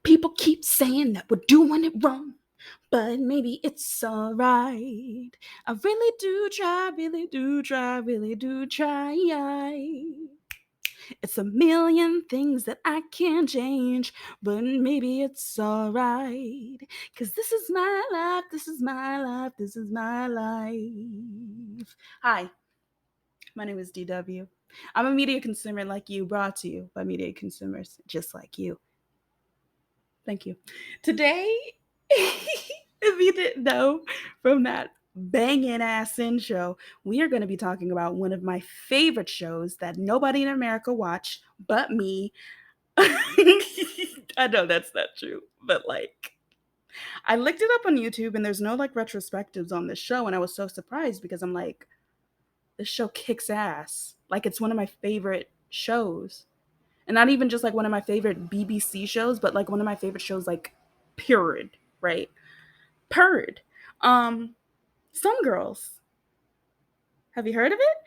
People keep saying that we're doing it wrong, but maybe it's alright. I really do try, really do try, really do try. It's a million things that I can't change, but maybe it's alright. Cause this is my life, this is my life, this is my life. Hi, my name is DW. I'm a media consumer like you, brought to you by media consumers just like you. Thank you. Today, if you didn't know from that banging ass intro, we are going to be talking about one of my favorite shows that nobody in America watched but me. I know that's not true, but like, I looked it up on YouTube and there's no like retrospectives on this show, and I was so surprised because I'm like, this show kicks ass. Like, it's one of my favorite shows. And not even just like one of my favorite BBC shows, but like one of my favorite shows, like, period, right? Purred. Um, Some Girls. Have you heard of it?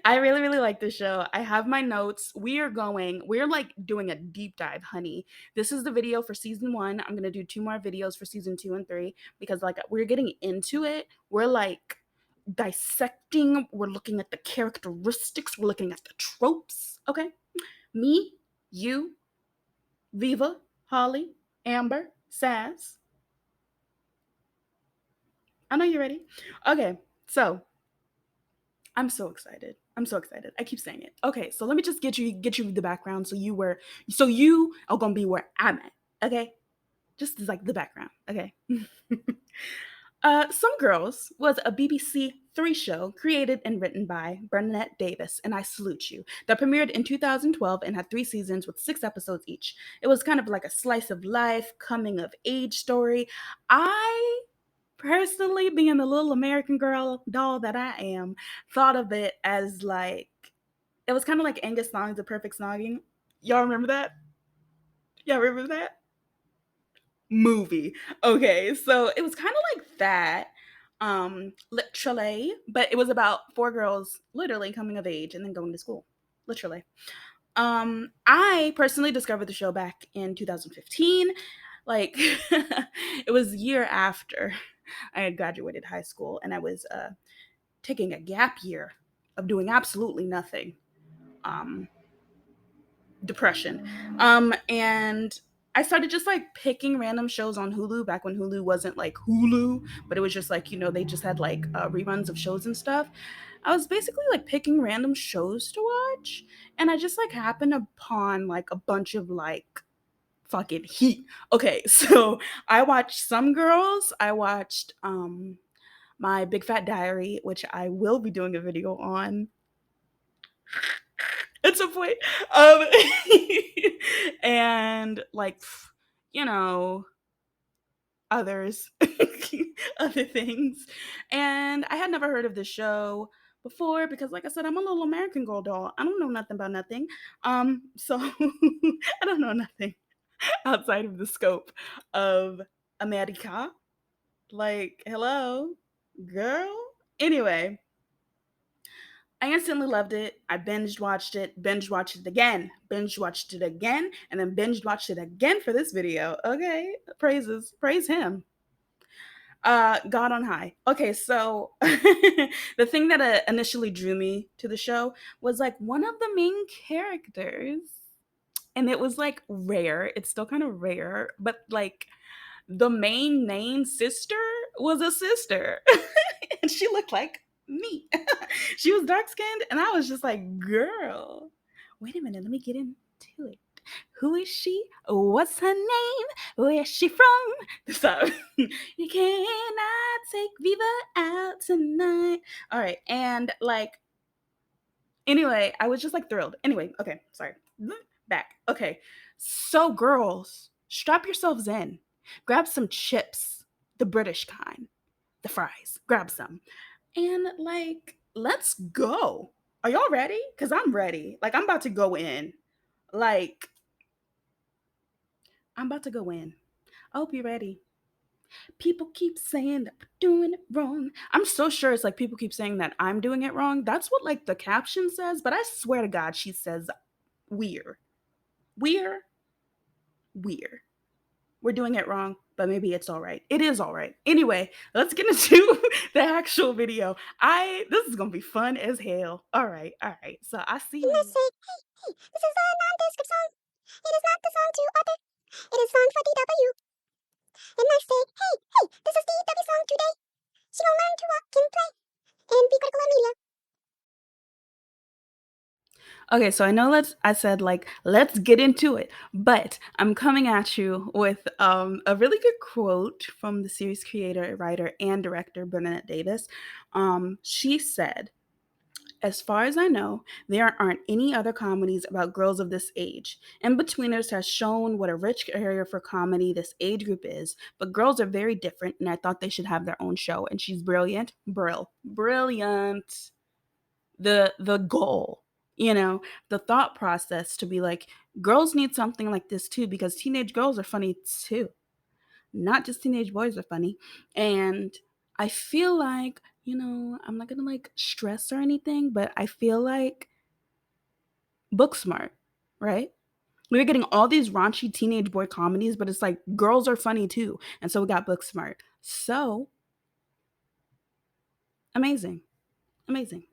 I really, really like this show. I have my notes. We're like doing a deep dive, honey. This is the video for season 1. I'm gonna do 2 more videos for season 2 and 3 because like we're getting into it. We're like dissecting, we're looking at the characteristics, we're looking at the tropes. Okay. Me, you, Viva, Holly, Amber, Saz. I know you're ready. Okay, so I'm so excited. I'm so excited. I keep saying it. Okay, so let me just get you the background so you are gonna be where I'm at. Okay, just as like the background. Okay. Some Girls was a BBC3 show created and written by Bernadette Davis, and I salute you, that premiered in 2012 and had 3 seasons with 6 episodes each. It was kind of like a slice of life, coming of age story. I personally, being the little American girl doll that I am, thought of it as like, it was kind of like Angus Thong's The Perfect Snogging. Y'all remember that? Y'all remember that? Movie. Okay, so it was kind of like that, literally, but it was about 4 girls literally coming of age and then going to school, literally. I personally discovered the show back in 2015. Like, it was a year after I had graduated high school, and I was taking a gap year of doing absolutely nothing. Um, Depression. And I started just like picking random shows on Hulu back when Hulu wasn't like Hulu, but it was just like, they just had like reruns of shows and stuff. I was basically like picking random shows to watch, and I just like happened upon like a bunch of like fucking heat. Okay, so I watched Some Girls. I watched My Big Fat Diary, which I will be doing a video on at some point. Um, and like, you know, others, other things. And I had never heard of this show before because, like I said, I'm a little American Girl doll. I don't know nothing about nothing. So I don't know nothing outside of the scope of America. Like, hello, girl. Anyway, I instantly loved it. I binge watched it again, binge watched it again, and then binge watched it again for this video. Okay, praise him. God on high. Okay, so the thing that initially drew me to the show was like one of the main characters, and it was like rare. It's still kind of rare, but like the main sister was a sister, and she looked like me. She was dark skinned, and I was just like, girl, wait a minute, let me get into it. Who is she? What's her name? Where's she from? So, you cannot take Viva out tonight. All right, and like, anyway, I was just like thrilled. Anyway, okay, sorry. Back. Okay, so girls, strap yourselves in. Grab some chips, the British kind, the fries. Grab some. And like, let's go. Are y'all ready? Because I'm ready. Like, I'm about to go in. Like, I'm about to go in. I hope you're ready. People keep saying that we're doing it wrong. I'm so sure it's like people keep saying that I'm doing it wrong. That's what like the caption says, but I swear to God, she says we're. We're. We're doing it wrong, but maybe it's all right. It is all right. Anyway, let's get into the actual video. I This is gonna be fun as hell. All right, all right. So I see you. And they say, hey, this is a non-descript song. It is not the song to author. It is song for DW. And I say, hey, this is DW song today. She gon' learn to walk and play and be critical of media. Okay, so I know I said like let's get into it, but I'm coming at you with a really good quote from the series creator, writer, and director Bernadette Davis. She said, "As far as I know, there aren't any other comedies about girls of this age. In-Betweeners has shown what a rich area for comedy this age group is, but girls are very different, and I thought they should have their own show." And she's brilliant, brilliant. The goal, the thought process to be like, girls need something like this too, because teenage girls are funny too, not just teenage boys are funny. And I feel like, I'm not gonna like stress or anything, but I feel like book smart, right? We're getting all these raunchy teenage boy comedies, but it's like girls are funny too, and so we got book smart. So amazing, amazing,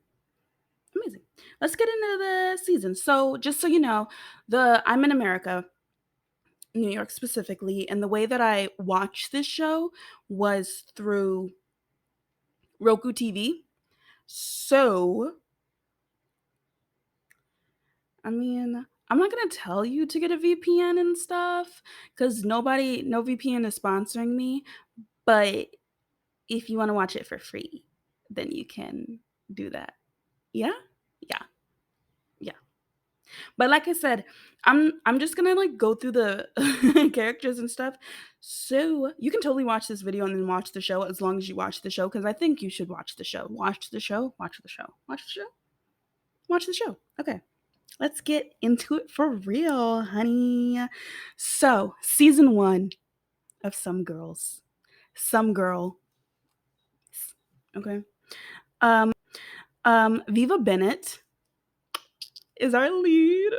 amazing. Let's get into the season. So just so you know, the I'm in America, New York specifically, and the way that I watched this show was through Roku TV. So, I mean, I'm not gonna tell you to get a VPN and stuff because no VPN is sponsoring me. But if you want to watch it for free, then you can do that. Yeah, yeah, yeah. But like I said, I'm just gonna like go through the characters and stuff. So you can totally watch this video and then watch the show as long as you watch the show, because I think you should watch the show. Watch the show, watch the show, watch the show, watch the show. Okay. Let's get into it for real, honey. So, season 1 of Some Girls. Some Girl. Okay. Viva Bennett is our lead.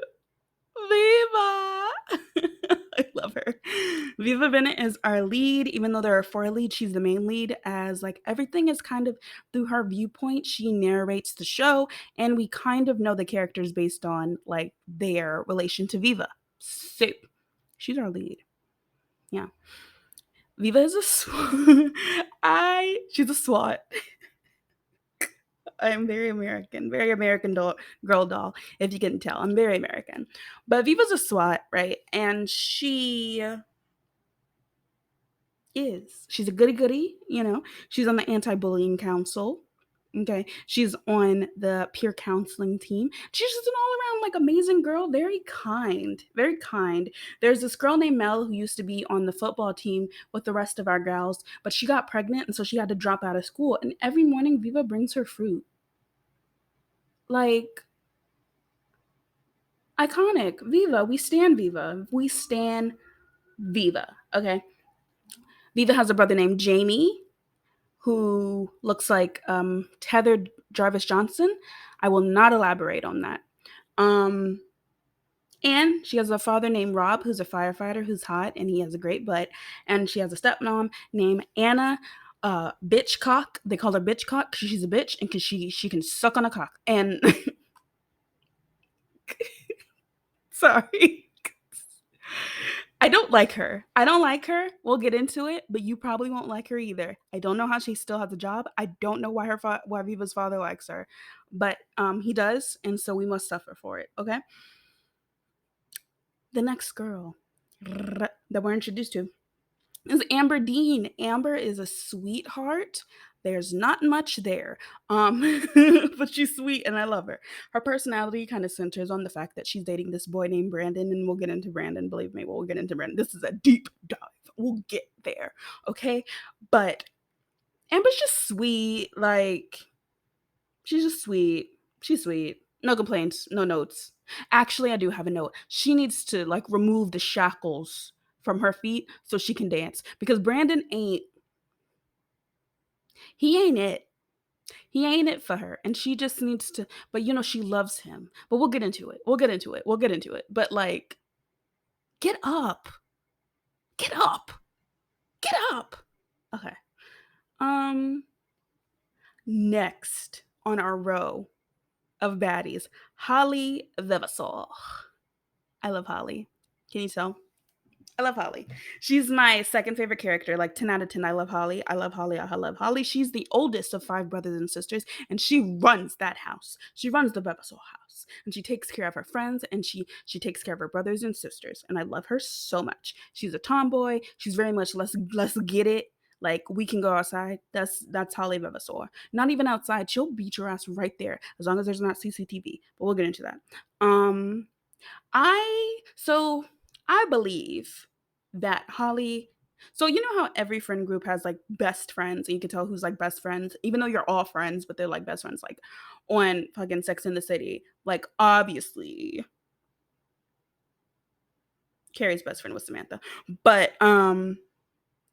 Viva! I love her. Viva Bennett is our lead. Even though there are 4 leads, she's the main lead, as like everything is kind of through her viewpoint. She narrates the show, and we kind of know the characters based on like their relation to Viva. So she's our lead. Yeah. Viva is a she's a SWAT. I'm very American girl doll, if you can tell. I'm very American. But Viva's a SWAT, right? And she's a goody goody. She's on the anti-bullying council. Okay. She's on the peer counseling team. She's just an all around like amazing girl, very kind, very kind. There's this girl named Mel who used to be on the football team with the rest of our gals, but she got pregnant and so she had to drop out of school. And every morning Viva brings her fruit. Like, iconic. Viva. We stand Viva. We stand Viva. Okay. Viva has a brother named Jamie who looks like tethered Jarvis Johnson. I will not elaborate on that. Um, and she has a father named Rob, who's a firefighter, who's hot, and he has a great butt. And she has a stepmom named Anna, Bitchcock. They call her Bitchcock because she's a bitch and because she can suck on a cock. And sorry. I don't like her. I don't like her. We'll get into it, but you probably won't like her either. I don't know how she still has a job. I don't know why why Viva's father likes her, but he does, and so we must suffer for it. Okay. The next girl that we're introduced to is Amber Dean. Amber is a sweetheart. There's not much there, but she's sweet and I love her. Her personality kind of centers on the fact that she's dating this boy named Brandon, and we'll get into Brandon. Believe me, we'll get into Brandon. This is a deep dive. We'll get there, okay? But Amber's just sweet. Like, she's just sweet. She's sweet. No complaints. No notes. Actually, I do have a note. She needs to like remove the shackles from her feet so she can dance, because Brandon he ain't it. He ain't it for her. And she just needs to, but she loves him. But we'll get into it. We'll get into it. We'll get into it. But like, get up. Get up. Get up. Okay. Um Next on our row of baddies, Holly Vivasol. I love Holly. Can you tell? I love Holly. She's my second favorite character. Like 10 out of 10. I love Holly. I love Holly. I love Holly. She's the oldest of five brothers and sisters, and she runs that house. She runs the Bebesol house. And she takes care of her friends, and she takes care of her brothers and sisters. And I love her so much. She's a tomboy. She's very much let's get it. Like we can go outside. That's Holly Bebesol. Not even outside. She'll beat your ass right there as long as there's not CCTV. But we'll get into that. Um so I believe that Holly. So you know how every friend group has like best friends, and you can tell who's like best friends, even though you're all friends, but they're like best friends. Like on fucking Sex in the City, like obviously Carrie's best friend was Samantha, but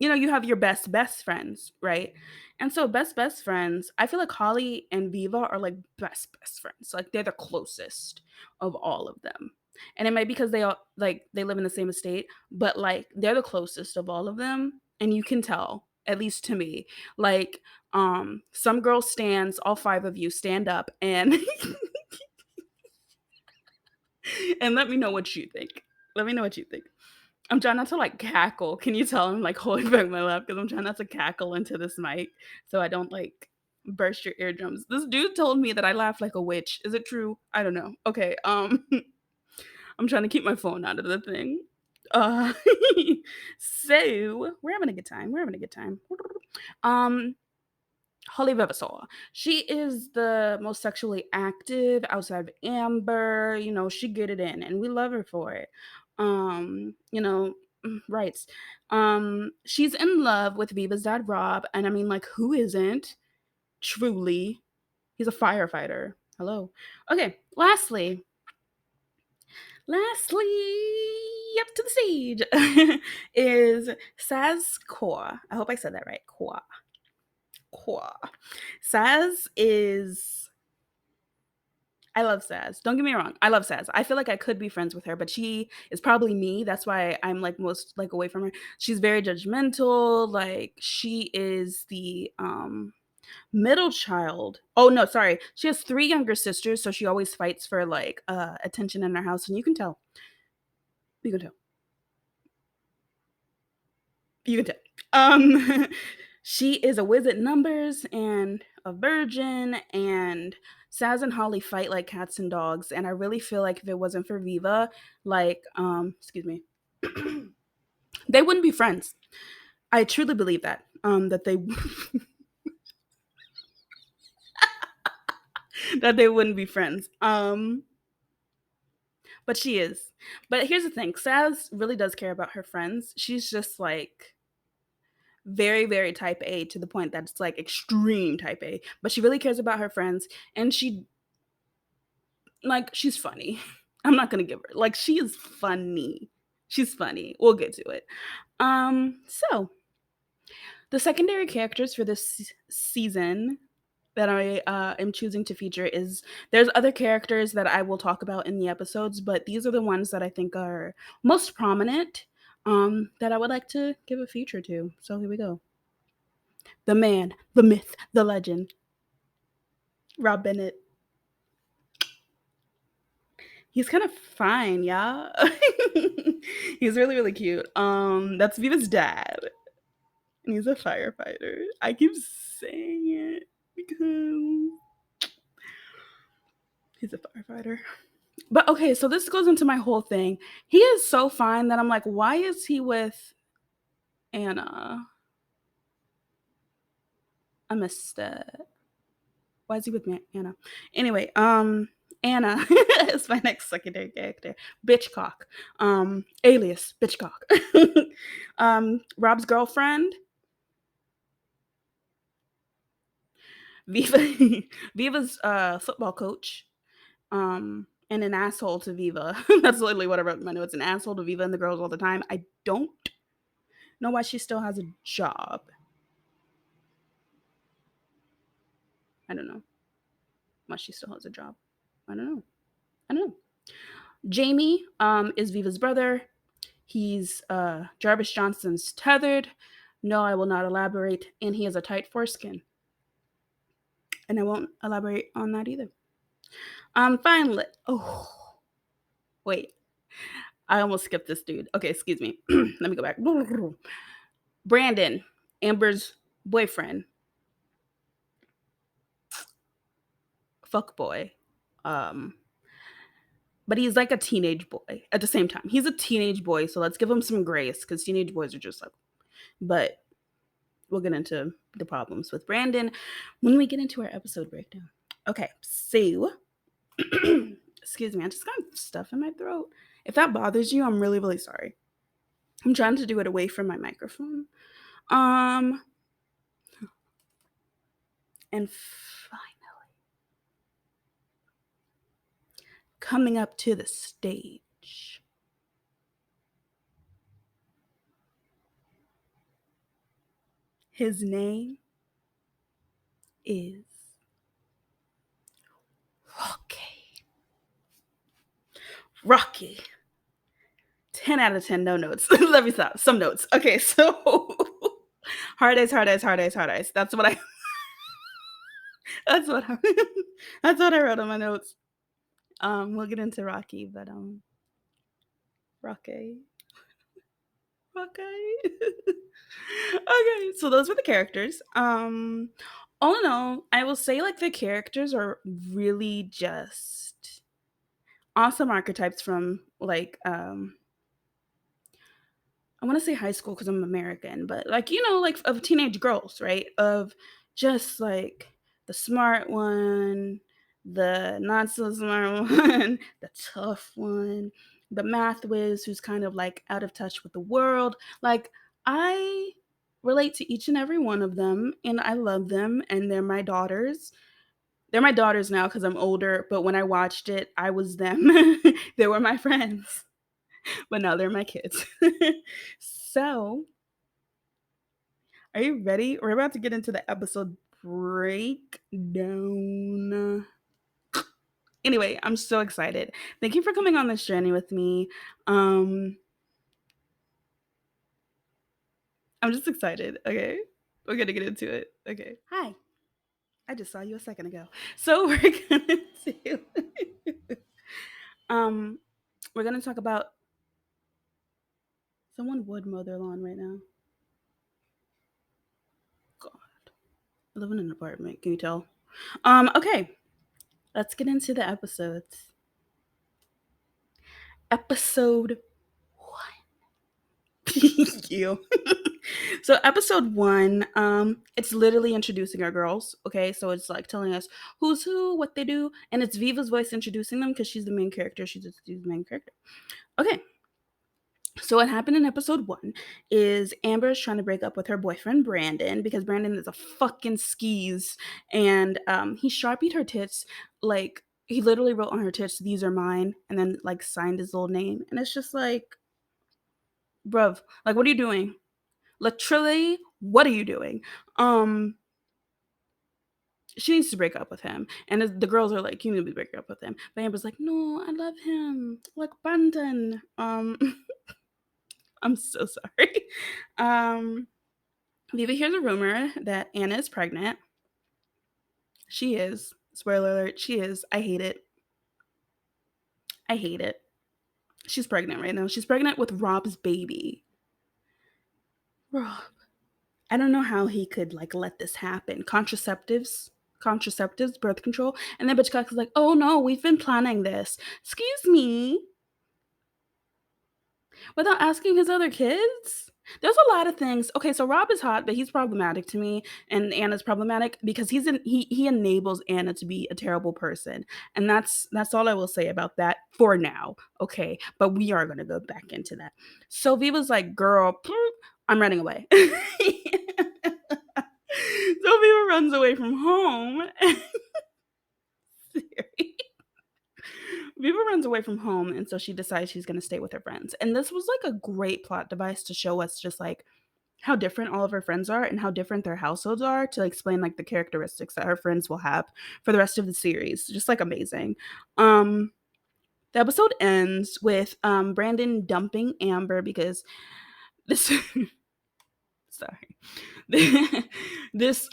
you know, you have your best friends, right? And so best friends, I feel like Holly and Viva are like best friends. Like they're the closest of all of them. And it might be because they all like they live in the same estate, but like they're the closest of all of them. And you can tell, at least to me, like some girl stands, all five of you stand up and and let me know what you think. Let me know what you think. I'm trying not to like cackle. Can you tell I'm like holding back my laugh because I'm trying not to cackle into this mic so I don't like burst your eardrums. This dude told me that I laugh like a witch. Is it true? I don't know. Okay. I'm trying to keep my phone out of the thing. Uh so we're having a good time. We're having a good time. Um Holly Vivasol. She is the most sexually active outside of Amber. You know, she get it in, and we love her for it. You know, rights. She's in love with Viva's dad, Rob, and I mean, like, who isn't? Truly, he's a firefighter. Hello. Okay. Lastly, up to the stage is Saz Core. I hope I said that right. Core. Core. Saz is I love Saz. Don't get me wrong. I love Saz. I feel like I could be friends with her, but she is probably me. That's why I'm like most like away from her. She's very judgmental. Like she is the middle child. Oh no, sorry. She has three younger sisters, so she always fights for like attention in her house, and you can tell. You can tell. You can tell. She is a whiz at numbers and a virgin, and Saz and Holly fight like cats and dogs. And I really feel like if it wasn't for Viva, like, excuse me, they wouldn't be friends. I truly believe that. That they that they wouldn't be friends. But she is. But here's the thing: Saz really does care about her friends. She's just like very very type A to the point that it's like extreme type A, but she really cares about her friends, and she like she's funny. I'm not gonna give her like she is funny. She's funny. We'll get to it. So the secondary characters for this season that I am choosing to feature is there's other characters that I will talk about in the episodes, but these are the ones that I think are most prominent that I would like to give a feature to. So here we go. The man, the myth, the legend, Rob Bennett. He's kind of fine, yeah. He's really, really cute. That's Viva's dad, and he's a firefighter. I keep saying it because he's a firefighter. But okay, so this goes into my whole thing. He is so fine that I'm like, why is he with Anna? I missed it. Why is he with Anna? Anyway, Anna is my next secondary character. Bitchcock. Alias Bitchcock. Rob's girlfriend. Viva Viva's football coach. And an asshole to Viva. That's literally what I wrote in my notes. An asshole to Viva and the girls all the time. I don't know why she still has a job. I don't know why she still has a job. I don't know. I don't know. Jamie is Viva's brother. He's Jarvis Johnson's tethered. No, I will not elaborate. And he has a tight foreskin. And I won't elaborate on that either. Finally, oh, wait. I almost skipped this dude. Okay, excuse me. Let me go back. Brandon, Amber's boyfriend, fuck boy. Um, but he's like a teenage boy at the same time. He's a teenage boy, so let's give him some grace because teenage boys are just like, but we'll get into the problems with Brandon when we get into our episode breakdown. Okay, so excuse me, I just got stuff in my throat. If that bothers you, I'm really, really sorry. I'm trying to do it away from my microphone. And finally, coming up to the stage. His name is Rocky. Rocky. 10 out of 10, no notes. Let me stop. Some notes. Okay, so hard eyes, hard eyes, hard eyes, hard eyes. That's what I that's what I that's what I wrote on my notes. We'll get into Rocky, but Rocky. Rocky. Okay, so those were the characters. All in all, I will say like the characters are really just awesome archetypes from like I want to say high school because I'm American, but like, like of teenage girls, right? Of just like the smart one, the not so smart one, the tough one, the math whiz who's kind of like out of touch with the world. Like, I relate to each and every one of them and I love them and they're my daughters. They're my daughters now because I'm older, but when I watched it, I was them. They were my friends, but now they're my kids. So, are you ready? We're about to get into the episode breakdown. Anyway, I'm so excited. Thank you for coming on this journey with me. I'm just excited. Okay. We're going to get into it. Okay. Hi. I just saw you a second ago. So, to um we're going to talk about someone would mow their lawn right now. God. I live in an apartment. Can you tell? Okay. Let's get into the episodes. Episode you. So episode 1, it's literally introducing our girls. Okay, so it's like telling us who's who, what they do, and it's Viva's voice introducing them because she's the main character. She's the main character. Okay. So what happened in episode 1 is Amber is trying to break up with her boyfriend Brandon because Brandon is a fucking skis, and he sharpied her tits. Like, he literally wrote on her tits, "These are mine," and then like signed his little name, and it's just like, bruv, like, what are you doing? Literally, what are you doing? Um, she needs to break up with him. And the girls are like, you need to break up with him. But Amber's like, no, I love him. Like Brandon. I'm so sorry. Um, Viva hears a rumor that Anna is pregnant. She is. Spoiler alert, she is. I hate it. I hate it. She's pregnant right now. She's pregnant with Rob's baby. Rob. I don't know how he could like let this happen. Contraceptives, birth control. And then bitch Cox is like, oh no, we've been planning this. Excuse me. Without asking his other kids? There's a lot of things. Okay, so Rob is hot, but he's problematic to me, and Anna's problematic because he enables Anna to be a terrible person, and that's all I will say about that for now. Okay, but we are gonna go back into that. So Viva's like, "Girl, I'm running away." So Viva runs away from home. Viva runs away from home, and so she decides she's going to stay with her friends. And this was like a great plot device to show us just like how different all of her friends are and how different their households are, to explain like the characteristics that her friends will have for the rest of the series. Just like amazing. The episode ends with Brandon dumping Amber because this sorry. This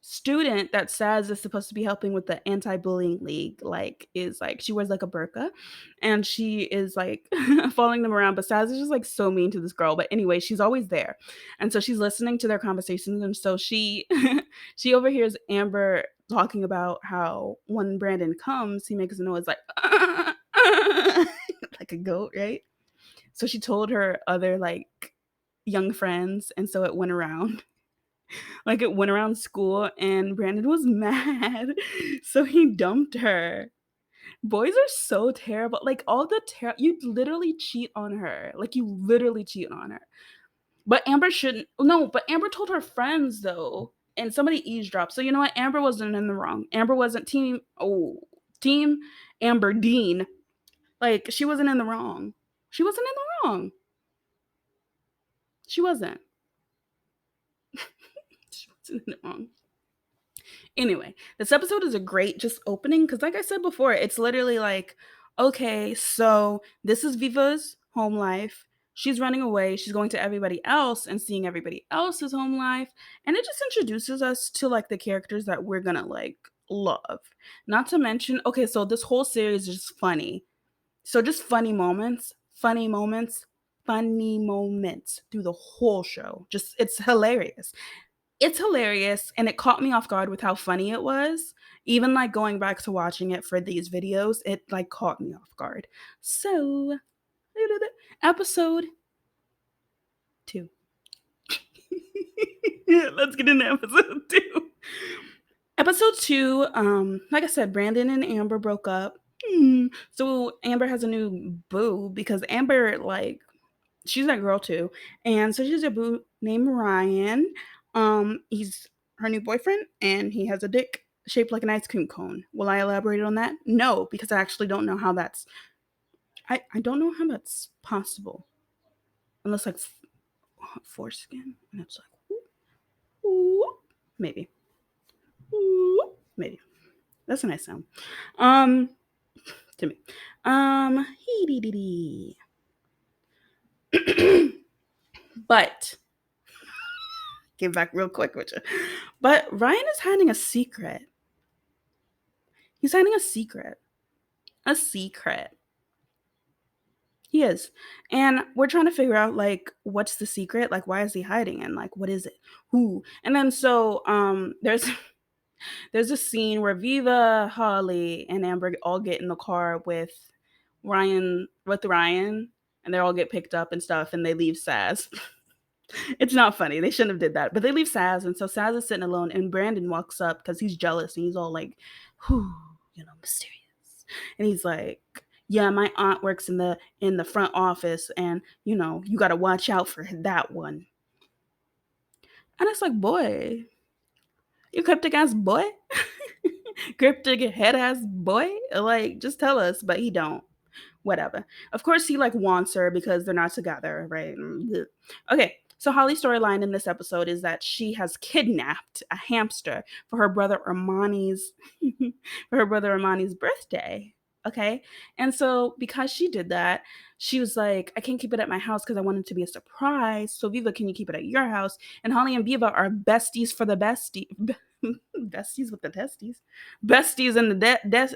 student that Saz is supposed to be helping with the anti-bullying league, like, is like she wears like a burqa and she is like following them around, but Saz is just like so mean to this girl. But anyway, she's always there. And so she's listening to their conversations. And so she she overhears Amber talking about how when Brandon comes, he makes a noise like like a goat, right? So she told her other like young friends, and so it went around. Like, it went around school, and Brandon was mad, so he dumped her. Boys are so terrible. Like, all the you literally cheat on her. Like, you literally cheat on her. But Amber shouldn't. No, but Amber told her friends though, and somebody eavesdropped. So you know what? Amber wasn't in the wrong. Amber wasn't team Amber Dean. Like, she wasn't in the wrong. She wasn't in the wrong. She wasn't. She wasn't in the wrong. Anyway, this episode is a great just opening because, like I said before, it's literally like, okay, so this is Viva's home life. She's running away. She's going to everybody else and seeing everybody else's home life. And it just introduces us to like the characters that we're gonna like love. Not to mention, okay, so this whole series is just funny. So just funny moments, funny moments through the whole show. Just it's hilarious. It's hilarious, and it caught me off guard with how funny it was. Even, like, going back to watching it for these videos, it, like, caught me off guard. So, episode 2. Let's get into episode 2. Episode 2, like I said, Brandon and Amber broke up. So Amber has a new boo because Amber, like, she's that girl too. And so she's a boo named Ryan. He's her new boyfriend, and he has a dick shaped like an ice cream cone. Will I elaborate on that? No, because I actually don't know how that's I don't know how that's possible. Unless like foreskin. And it's like ooh, maybe. Ooh, maybe. That's a nice sound. Um to me. Hee dee dee dee. But get back real quick with you. But Ryan is hiding a secret. He's hiding a secret. A secret. He is. And we're trying to figure out like what's the secret? Like why is he hiding and like what is it? Who? And then so there's there's a scene where Viva, Holly, and Amber all get in the car with Ryan and they all get picked up and stuff and they leave Saz. It's not funny. They shouldn't have did that. But they leave Saz, and so Saz is sitting alone, and Brandon walks up because he's jealous, and he's all like, "Whew, mysterious." And he's like, "Yeah, my aunt works in the front office, and you got to watch out for that one." And it's like, boy, you cryptic ass boy, cryptic head ass boy, like just tell us. But he don't. Whatever. Of course, he like wants her because they're not together, right? Okay, so Holly's storyline in this episode is that she has kidnapped a hamster for her brother Armani's for her brother Armani's birthday. Okay, and so because she did that, she was like, "I can't keep it at my house because I want it to be a surprise. So Viva, can you keep it at your house?" And Holly and Viva are besties for the bestie. Besties with the testes, besties and the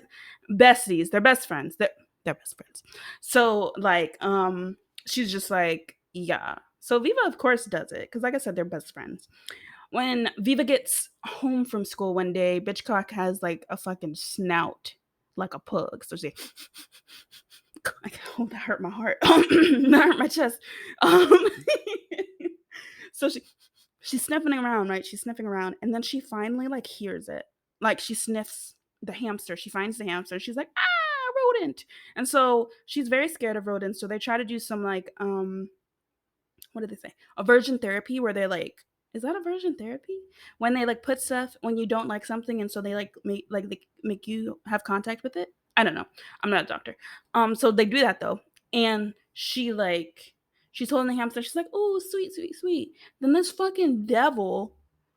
besties. They're best friends. They're best friends. So like she's just like, yeah. So Viva of course does it cuz like I said they're best friends. When Viva gets home from school one day, Bitchcock has like a fucking snout like a pug. So she like, oh, that hurt my heart. That hurt my chest. Um, so she's sniffing around, right? She's sniffing around, and then she finally like hears it. Like she sniffs the hamster. She finds the hamster. She's like, ah, rodent. And so she's very scared of rodents. So they try to do some like what did they say? Aversion therapy where they like is that aversion therapy? When they like put stuff when you don't like something and so they they make you have contact with it? I don't know. I'm not a doctor. So they do that though. And she's holding the hamster. She's like, "Oh, sweet, sweet, sweet." Then this fucking devil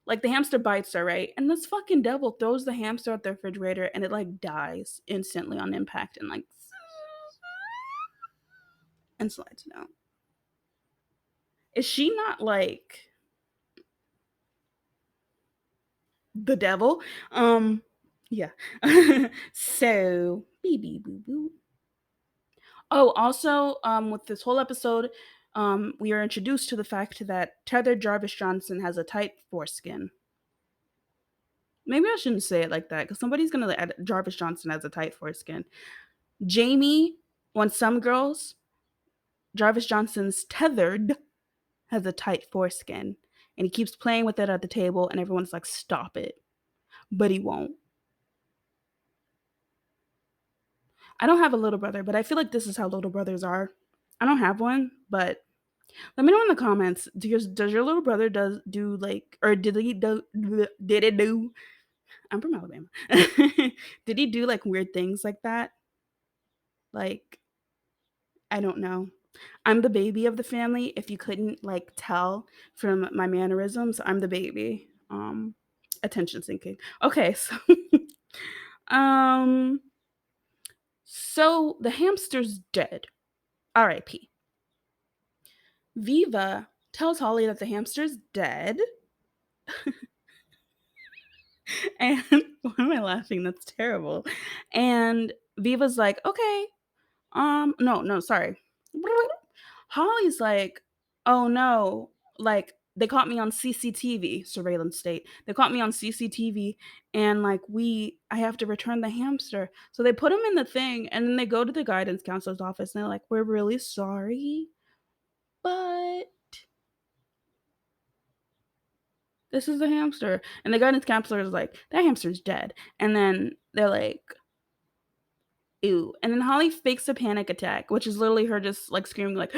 Like the hamster bites her, right? And this fucking devil throws the hamster at the refrigerator and it like dies instantly on impact and like and slides down. Is she not like the devil? Yeah. So beep beep boo boo. Oh, also, with this whole episode, we are introduced to the fact that tethered Jarvis Johnson has a tight foreskin. Maybe I shouldn't say it like that because somebody's gonna add Jarvis Johnson has a tight foreskin. Jamie wants some girls. Jarvis Johnson's tethered has a tight foreskin, and he keeps playing with it at the table, and everyone's like, "Stop it," but he won't. I don't have a little brother, but I feel like this is how little brothers are. I don't have one, but let me know in the comments. Does your little brother do like or did it do? I'm from Alabama. Did he do like weird things like that? Like I don't know. I'm the baby of the family. If you couldn't like tell from my mannerisms, I'm the baby. Attention seeking. Okay, so um so the hamster's dead. R.I.P. Viva tells Holly that the hamster's dead. And why am I laughing? That's terrible. And Viva's like, okay, no, no, sorry. Holly's like, oh no, like they caught me on CCTV, surveillance state. They caught me on CCTV and like I have to return the hamster. So they put him in the thing and then they go to the guidance counselor's office and they're like, we're really sorry, but this is the hamster. And the guidance counselor is like, that hamster's dead. And then they're like, ew. And then Holly fakes a panic attack, which is literally her just like screaming like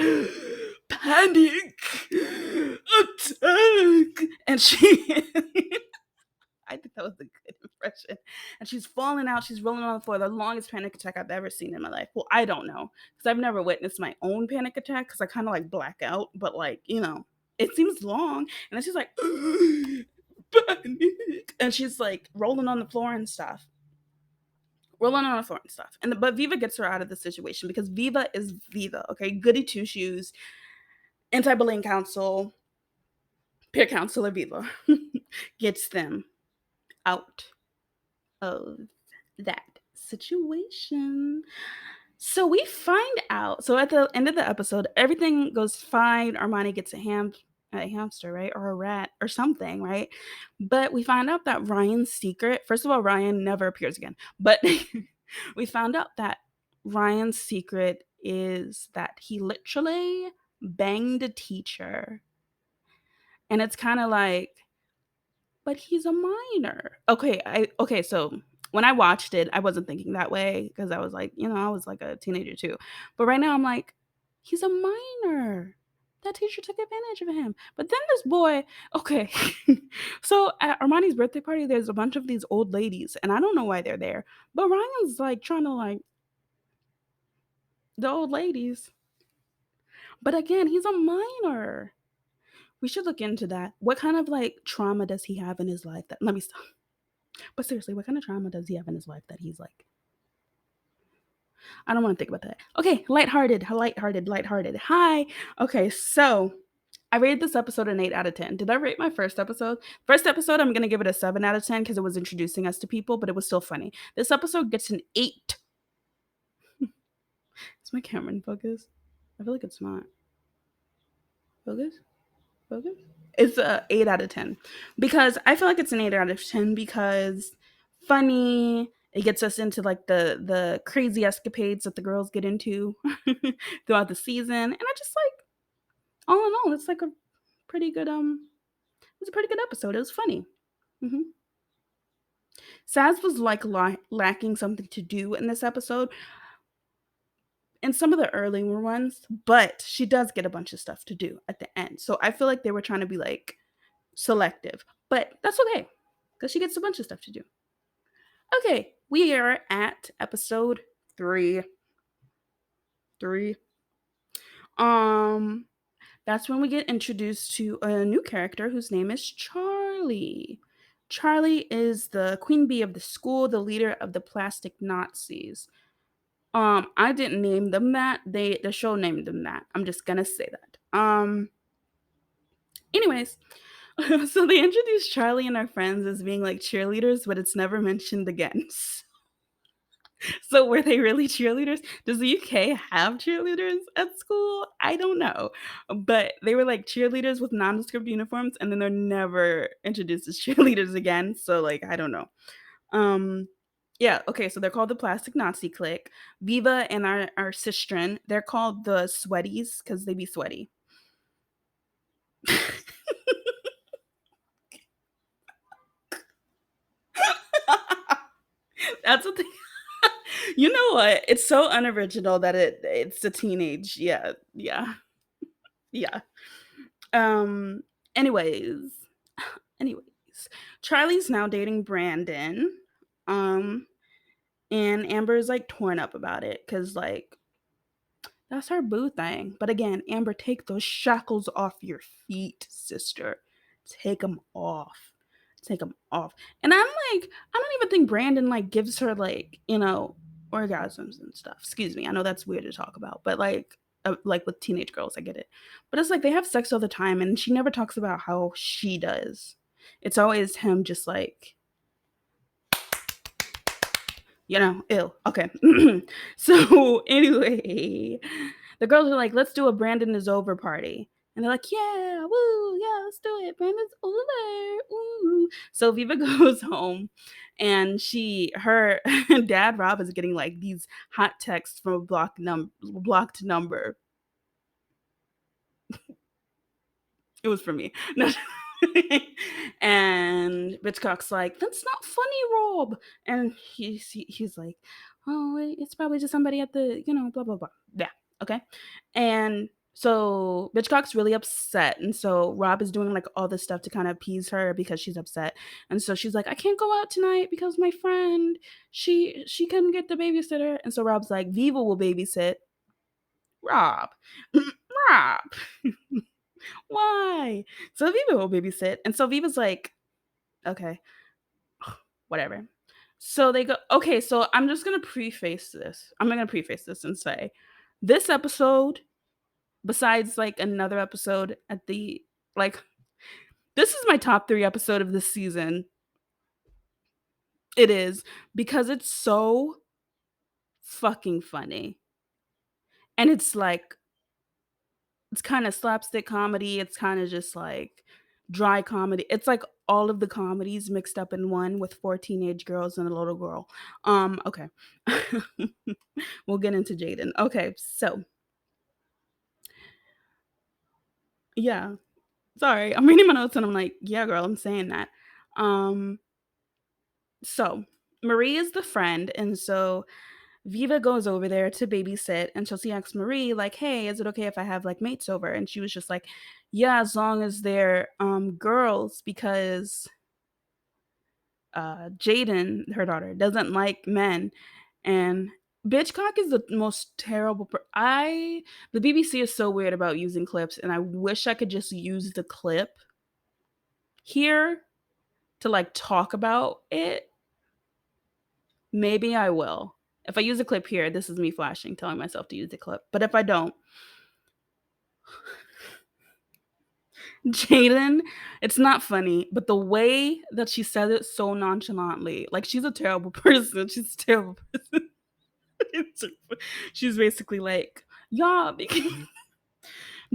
panic attack. And she I think that was a good impression. And she's falling out, she's rolling on the floor, the longest panic attack I've ever seen in my life. Well, I don't know, because I've never witnessed my own panic attack because I kind of like black out, but like, it seems long. And then she's like, panic. And she's like rolling on the floor and stuff. Rolling on the floor and stuff. But Viva gets her out of the situation because Viva is Viva, okay? Goody two shoes, anti-bullying council, peer counselor Viva gets them out of that situation. So we find out. So at the end of the episode, everything goes fine. Armani gets a hamster, right? Or a rat or something, right? But we find out that Ryan's secret, first of all, Ryan never appears again. But we found out that Ryan's secret is that he literally banged a teacher. And it's kind of like, but he's a minor. Okay, so when I watched it, I wasn't thinking that way because I was like, I was like a teenager too. But right now I'm like, he's a minor. That teacher took advantage of him. But then this boy, okay. So at Armani's birthday party, there's a bunch of these old ladies, and I don't know why they're there. But Ryan's like trying to like the old ladies. But again, he's a minor. We should look into that. What kind of like trauma does he have in his life that let me stop. But seriously, what kind of trauma does he have in his life that he's like, I don't want to think about that. Okay, lighthearted, lighthearted, lighthearted. Hi. Okay, so I rated this episode an 8 out of 10. Did I rate my first episode? First episode, I'm going to give it a 7 out of 10 because it was introducing us to people, but it was still funny. This episode gets an 8. Is my camera in focus? I feel like it's not. Focus? Focus? It's a 8 out of 10 because I feel like it's an 8 out of 10 because funny. It gets us into like the crazy escapades that the girls get into throughout the season, and I just like all in all, it's like a pretty good it was a pretty good episode. It was funny. hmm Saz was like lacking something to do in this episode in some of the earlier ones, but she does get a bunch of stuff to do at the end. So I feel like they were trying to be like selective, but that's okay because she gets a bunch of stuff to do. Okay, we are at episode 3. 3. Um, That's when we get introduced to a new character whose name is Charlie. Charlie is the queen bee of the school, the leader of the plastic Nazis. I didn't name them that. The show named them that. I'm just gonna say that. Anyways, so they introduced Charlie and our friends as being like cheerleaders, but it's never mentioned again. So were they really cheerleaders? Does the UK have cheerleaders at school? I don't know. But they were like cheerleaders with nondescript uniforms, and then they're never introduced as cheerleaders again. So like I don't know. Um yeah, okay, so they're called the Plastic Nazi Clique. Viva and our sistren, they're called the Sweaties because they be sweaty. That's what they You know what? It's so unoriginal that it's a teenage. Yeah, yeah, yeah. Um, anyways, anyways, Charlie's now dating Brandon. Um, and Amber's like torn up about it because like that's her boo thing. But again, Amber, take those shackles off your feet, sister. Take them off. Take them off. And I'm like, I don't even think Brandon like gives her like, orgasms and stuff. Excuse me. I know that's weird to talk about, but like with teenage girls, I get it. But it's like they have sex all the time and she never talks about how she does. It's always him just like, ill. Okay. So anyway, the girls are like, let's do a Brandon is over party. And they're like, yeah, woo, yeah, let's do it. Brandon's over. Ooh. So Viva goes home and her dad Rob is getting like these hot texts from a blocked number. It was for me. No. And Bitchcock's like, "That's not funny, Rob." And he's like, "Oh, it's probably just somebody at the, blah blah blah." Yeah, okay. And so Bitchcock's really upset, and so Rob is doing like all this stuff to kind of appease her because she's upset. And so she's like, "I can't go out tonight because my friend she couldn't get the babysitter." And so Rob's like, "Viva will babysit." Rob, Rob. Why? So Viva will babysit. And so Viva's like, okay, whatever. So they go, okay, so I'm just gonna preface this. I'm gonna preface this and say this episode, besides like another episode at the like this is my top 3 episode of this season. It is because it's so fucking funny. And it's kind of slapstick comedy. It's kind of just like dry comedy. It's like all of the comedies mixed up in one with 4 teenage girls and a little girl. Okay. We'll get into Jaden. Okay, so yeah. Sorry. I'm reading my notes and I'm like, yeah, girl, I'm saying that. Um, so Marie is the friend, and so Viva goes over there to babysit, and Chelsea asks Marie, like, "Hey, is it okay if I have like mates over?" And she was just like, "Yeah, as long as they're girls, because Jaden, her daughter, doesn't like men." And Bitchcock is the most terrible. The BBC is so weird about using clips, and I wish I could just use the clip here to like talk about it. Maybe I will. If I use a clip here, this is me flashing, telling myself to use the clip. But if I don't, Jaden, it's not funny, but the way that she said it so nonchalantly, like she's a terrible person. She's a terrible person. She's basically like, yeah, because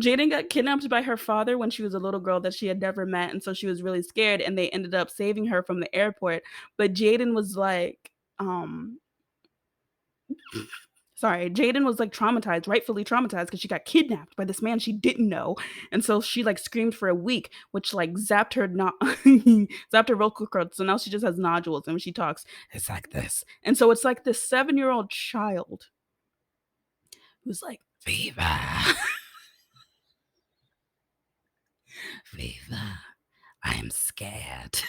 Jaden got kidnapped by her father when she was a little girl that she had never met. And so she was really scared, and they ended up saving her from the airport. But Jaden was like, sorry, Jaden was like traumatized, rightfully traumatized because she got kidnapped by this man she didn't know. And so she like screamed for a week, which like zapped her not zapped her vocal cords. So now she just has nodules. And when she talks, it's like this. And so it's like this 7-year-old child who's like, Viva, Viva, I am scared.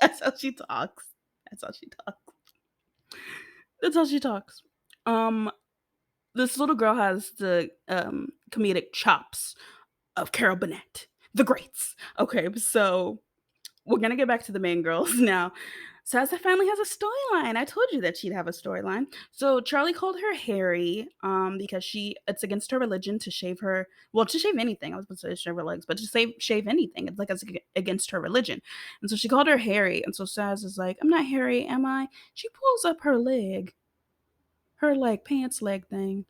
That's how she talks. That's how she talks. That's how she talks. Um, this little girl has the comedic chops of Carol Burnett, the greats. Okay, so we're gonna get back to the main girls now. Says the family has a storyline. I told you that she'd have a storyline. So Charlie called her Harry, because it's against her religion to shave her. Well, to shave anything. I was supposed to say shave her legs, but to shave anything. It's like it's against her religion. And so she called her Harry. And so Saz is like, I'm not Harry, am I? She pulls up her leg, her like pants leg thing.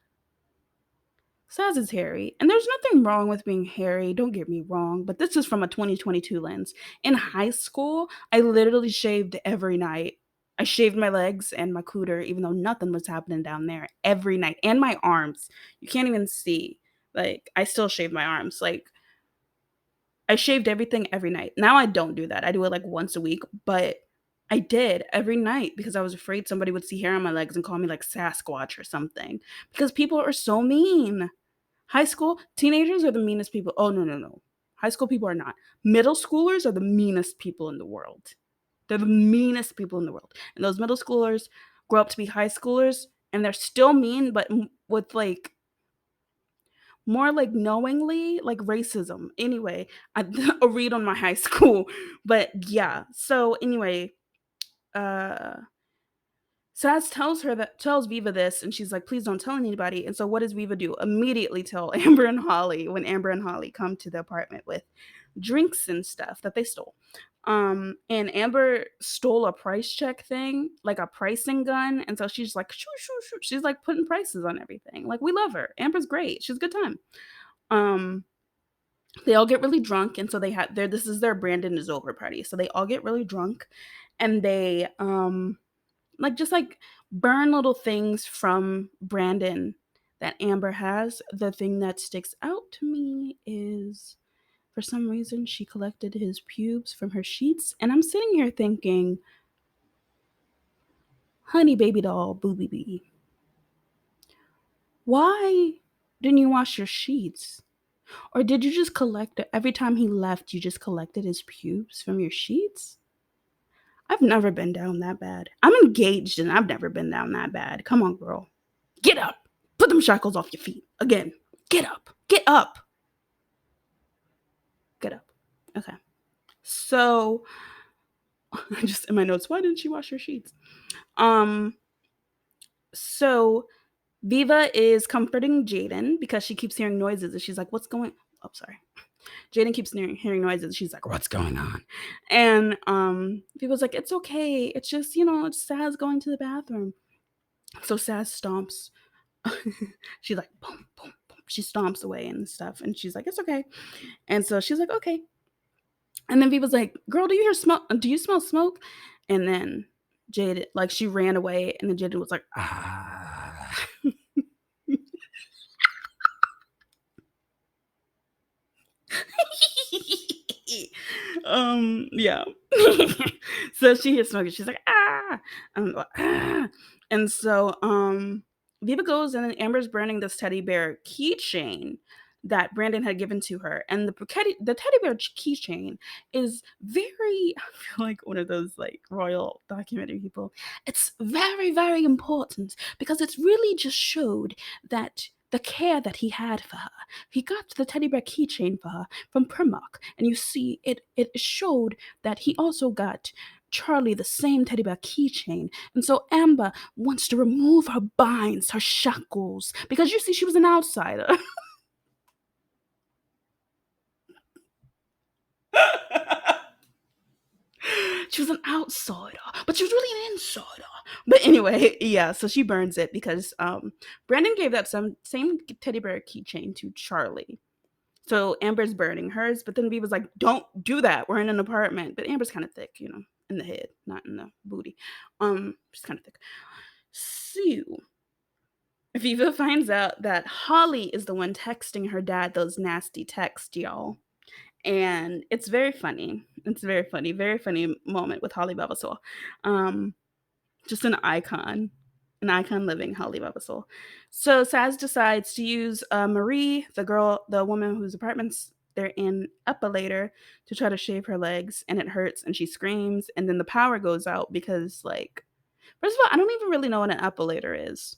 Saz is hairy, and there's nothing wrong with being hairy, don't get me wrong, but this is from a 2022 lens. In high school, I literally shaved every night. I shaved my legs and my cooter, even though nothing was happening down there, every night, and my arms. You can't even see. Like, I still shave my arms. Like, I shaved everything every night. Now I don't do that. I do it like once a week, but I did every night because I was afraid somebody would see hair on my legs and call me like Sasquatch or something. Because people are so mean. High school teenagers are the meanest people. Oh, no, no, no. High school people are not. Middle schoolers are the meanest people in the world. They're the meanest people in the world. And those middle schoolers grow up to be high schoolers and they're still mean, but with like more like knowingly, like racism. Anyway, a read on my high school. But yeah. So anyway, uh Saz tells Viva this, and she's like, "Please don't tell anybody." And so, what does Viva do? Immediately tell Amber and Holly when Amber and Holly come to the apartment with drinks and stuff that they stole. And Amber stole a price check thing, like a pricing gun, and so she's like, shoo, shoo, shoo. She's like putting prices on everything. Like we love her. Amber's great. She's a good time. Um, they all get really drunk, and so they had their this is their Brandon is over party. So they all get really drunk, and they like just like burn little things from Brandon that Amber has. The thing that sticks out to me is for some reason she collected his pubes from her sheets. And I'm sitting here thinking, honey baby doll, booby bee, why didn't you wash your sheets? Or did you just collect it every time he left? You just collected his pubes from your sheets? I've never been down that bad. I'm engaged and I've never been down that bad. Come on, girl. Get up. Put them shackles off your feet. Again. Get up. Get up. Get up. Okay. So, just in my notes, why didn't she wash her sheets? Um, so Viva is comforting Jaden because she keeps hearing noises and she's like, what's going Oh, sorry. Jaden keeps hearing noises. She's like, what's going on? And Viva's like, it's okay. It's just, it's Saz going to the bathroom. So Saz stomps. She's like, boom, boom, boom. She stomps away and stuff. And she's like, it's okay. And so she's like, okay. And then Viva's like, girl, do you hear smoke? Do you smell smoke? And then Jaden, like, she ran away. And then Jaden was like, ah. Yeah. So she hears smoking. She's like, ah. Ah. And so Viva goes and then Amber's burning this teddy bear keychain that Brandon had given to her. And the teddy bear keychain is very, I feel like one of those like royal documentary people. It's very, very important because it's really just showed that the care that he had for her. He got the teddy bear keychain for her from Primark, and you see it showed that he also got Charlie the same teddy bear keychain. And so Amber wants to remove her binds, her shackles, because you see she was an outsider. She was an outsider, but she was really an insider. But anyway, yeah, so she burns it because Brandon gave that same teddy bear keychain to Charlie. So Amber's burning hers, but then B was like, don't do that. We're in an apartment. But Amber's kind of thick, in the head, not in the booty. She's kind of thick. So Viva finds out that Holly is the one texting her dad those nasty texts, y'all. And it's very funny. It's very funny. Very funny moment with Holly Babasol. Um, just an icon. An icon living Holly Babasol. So Saz decides to use Marie, the woman whose apartments they're in, up a later to try to shave her legs, and it hurts, and she screams, and then the power goes out because, like, first of all, I don't even really know what an epilator is.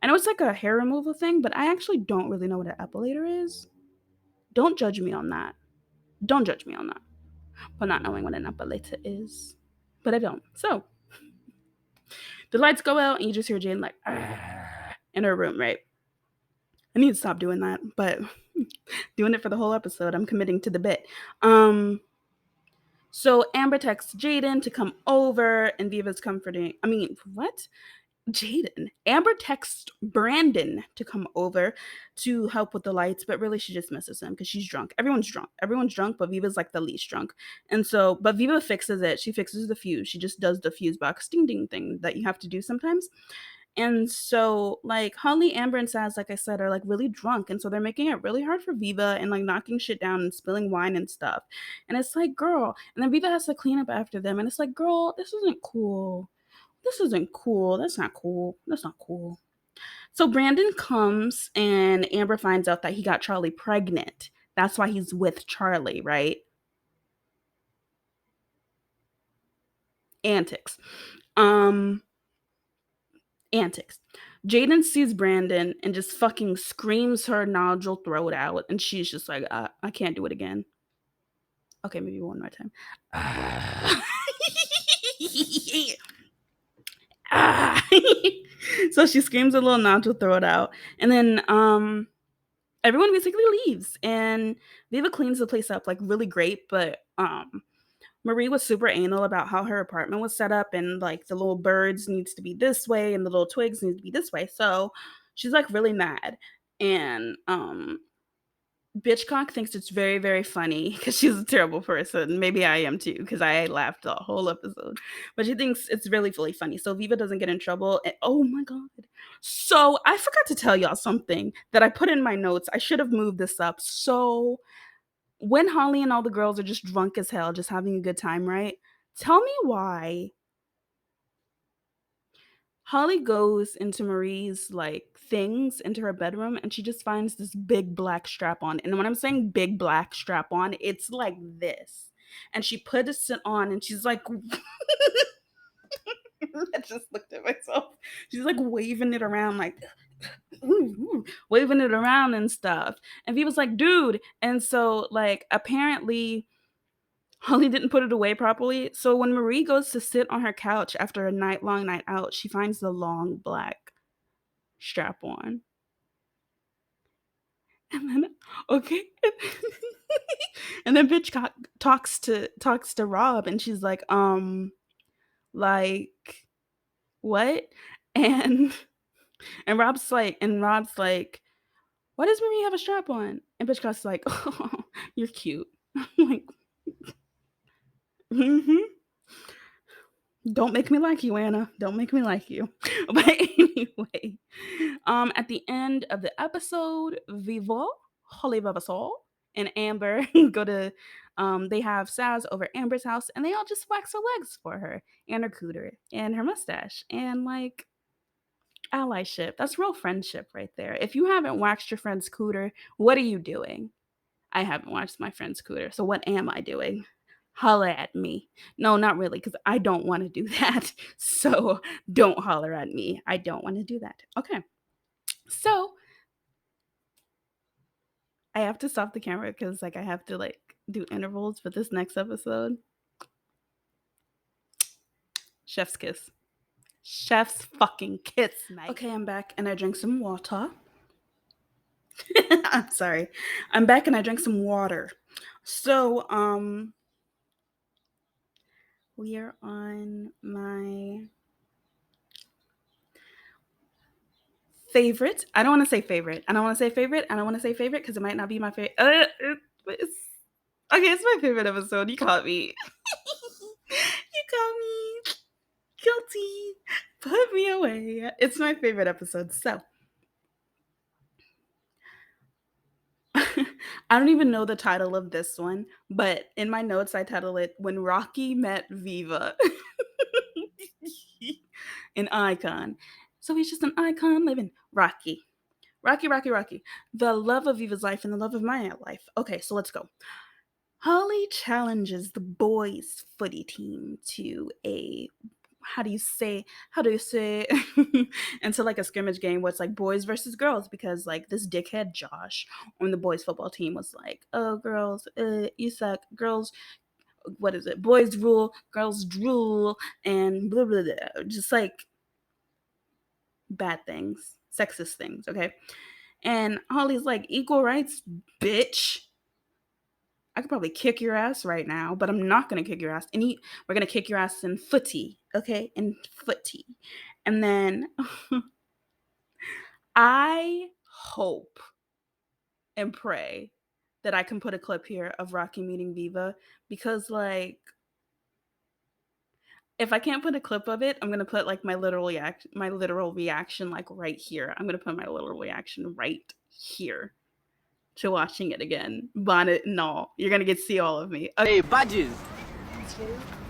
I know it's like a hair removal thing, but I actually don't really know what an epilator is. Don't judge me on that. Don't judge me on that for not knowing what an epilator is. But I don't. So the lights go out and you just hear Jane like "Ah," in her room, right? I need to stop doing that, but doing it for the whole episode. I'm committing to the bit. So Amber texts Jaden to come over, and Viva's comforting. I mean, what? Jaden. Amber texts Brandon to come over to help with the lights, but really she just misses him because she's drunk. Everyone's drunk. Everyone's drunk, but Viva's like the least drunk. And so, but Viva fixes it. She fixes the fuse. She just does the fuse box ding ding thing that you have to do sometimes. And so, like, Holly, Amber, and Saz, like I said, are like really drunk. And so they're making it really hard for Viva and like knocking shit down and spilling wine and stuff. And it's like, girl. And then Viva has to clean up after them. And it's like, girl, this isn't cool. This isn't cool. That's not cool. That's not cool. So Brandon comes and Amber finds out that he got Charlie pregnant. That's why he's with Charlie, right? Antics. Um, Antics. Jaden sees Brandon and just fucking screams her nodule throat out, and she's just like, I can't do it again. Okay, maybe one more time. So she screams a little nodule throat out, and then everyone basically leaves, and Viva cleans the place up like really great, but Marie was super anal about how her apartment was set up and like the little birds needs to be this way and the little twigs need to be this way. So she's like really mad. And Bitchcock thinks it's very, very funny because she's a terrible person. Maybe I am too, because I laughed the whole episode. But she thinks it's really, really funny. So Viva doesn't get in trouble. And oh my God. So I forgot to tell y'all something that I put in my notes. I should have moved this up. So when Holly and all the girls are just drunk as hell, just having a good time, right? Tell me why Holly goes into Marie's like things into her bedroom and she just finds this big black strap on. And when I'm saying big black strap on, it's like this. And she puts it on and she's like, I just looked at myself. She's like waving it around, like, waving it around and stuff. And Viva's like, dude. And so, like, apparently, Holly didn't put it away properly. So when Marie goes to sit on her couch after a night long night out, she finds the long black strap on. And then okay. And then bitch talks to Rob and she's like what? And and Rob's like, why does Marie have a strap on? And Bitchcock's like, oh, you're cute. I'm like, mm-hmm. Don't make me like you, Anna. Don't make me like you. But anyway, at the end of the episode, Vivo, Holly Vavasol, and Amber go to, they have Saz over Amber's house, and they all just wax her legs for her, and her cooter, and her mustache, and like allyship. That's real friendship right there. If you haven't waxed your friend's cooter, what are you doing? I haven't watched my friend's cooter. So what am I doing? Holler at me. No, not really, because I don't want to do that. So don't holler at me. I don't want to do that. Okay. So I have to stop the camera because like I have to like do intervals for this next episode. Chef's kiss. Chef's fucking kiss, mate. Okay, I'm back and I drank some water. I'm sorry. I'm back and I drank some water. So, we are on my favorite. I don't want to say favorite. I don't want to say favorite. I don't want to say favorite because it might not be my favorite. Okay, it's my favorite episode. You caught me. You caught me. Guilty. Put me away. It's my favorite episode. So, I don't even know the title of this one, but in my notes, I title it When Rocky Met Viva. An icon. So he's just an icon living. Rocky. Rocky, Rocky, Rocky. The love of Viva's life and the love of my life. Okay, so let's go. Holly challenges the boys' footy team to a how do you say into like a scrimmage game where it's like boys versus girls, because like this dickhead Josh on the boys football team was like, oh girls, you suck, girls, what is it, boys rule, girls drool, and blah blah blah, just like bad things, sexist things, okay. And Holly's like, equal rights, bitch. I could probably kick your ass right now, but I'm not gonna kick your ass. We're gonna kick your ass in footy, okay? In footy. And then I hope and pray that I can put a clip here of Rocky meeting Viva, because like if I can't put a clip of it, I'm gonna put like my literal reaction like right here. I'm gonna put my literal reaction right here to watching it again. Bonnet and all. You're gonna get to see all of me. Okay. Hey, badges.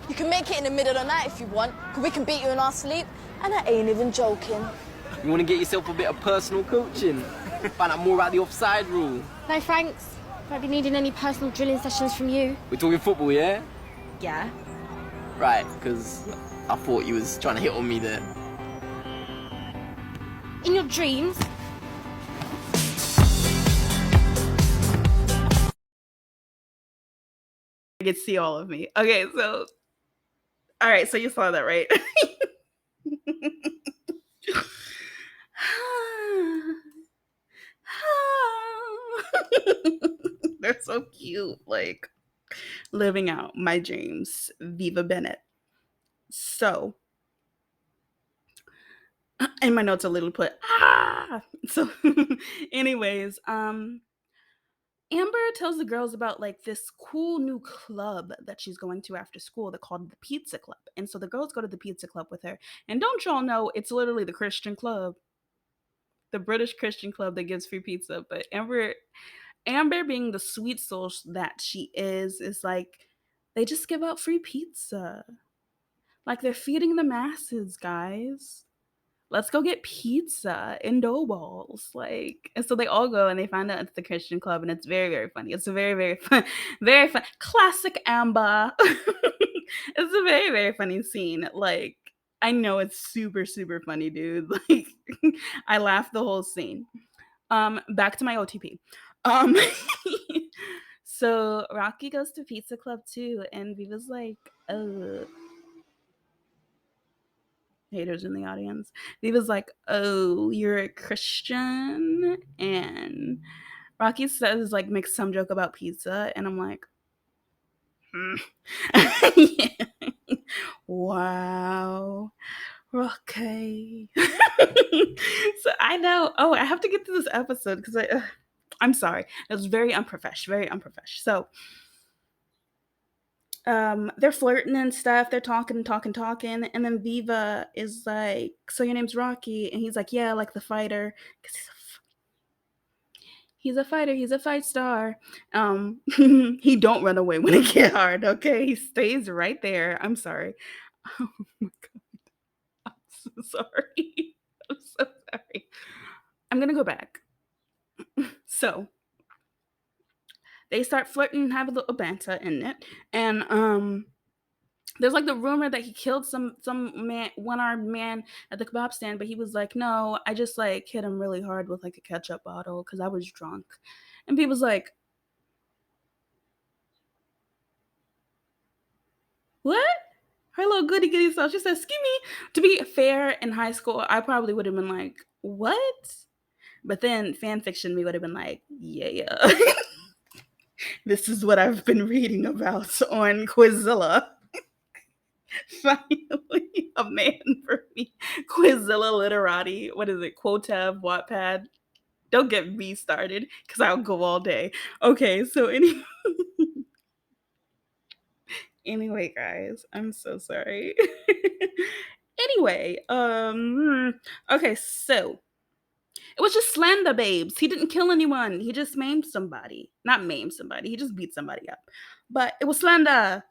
You can make it in the middle of the night if you want, because we can beat you in our sleep, and I ain't even joking. You want to get yourself a bit of personal coaching? Find out more about the offside rule. No thanks. Won't be needing any personal drilling sessions from you. We're talking football, yeah? Yeah? Right, because I thought you was trying to hit on me there. In your dreams. You get to see all of me. Okay, so all right, so you saw that, right? They're so cute, like living out my dreams. Viva Bennett. So, in my notes, a little put So, anyways, Amber tells the girls about like this cool new club that she's going to after school. They're called the Pizza Club, and so the girls go to the Pizza Club with her. And don't y'all know, it's literally the Christian club, the British Christian club that gives free pizza. But Amber, being the sweet soul that she is like, they just give out free pizza. Like they're feeding the masses, guys. Let's go get pizza and dough balls. Like, and so they all go and they find out it's the Christian club, and it's very, very funny. It's a very, very fun, very fun. Classic Amber. It's a very, very funny scene. Like, I know it's super, super funny, dude. Like, I laughed the whole scene. Back to my OTP. Um, so Rocky goes to Pizza Club too, and Viva's like, haters in the audience. Viva's like, oh, you're a Christian? And Rocky says, like, makes some joke about pizza. And I'm like, hmm. Yeah. Wow. Okay. So I know. Oh, I have to get to this episode because I'm sorry. It was very unprofessional. Very unprofessional. So they're flirting and stuff, they're talking, and then Viva is like, so your name's Rocky? And he's like, yeah, like the fighter, because he's a fighter, he's a fight star. He don't run away when it get hard, okay? He stays right there. I'm sorry. Oh my god, I'm so sorry. I'm so sorry. I'm gonna go back. So they start flirting and have a little banter in it, and there's like the rumor that he killed some man, one-armed man at the kebab stand, but he was like, no, I just like hit him really hard with like a ketchup bottle because I was drunk. And people's like, what? Her little goody goody self. She says, "Ski me." To be fair, in high school, I probably would have been like, what? But then fan fiction me would have been like, yeah. This is what I've been reading about on Quizilla. Finally, a man for me. Quizilla literati. What is it? Quotab, Wattpad. Don't get me started because I'll go all day. Okay, so anyway, guys, I'm so sorry. Anyway, okay, so it was just slander, babes. He didn't kill anyone. He just maimed somebody. Not maimed somebody. He just beat somebody up. But it was slander.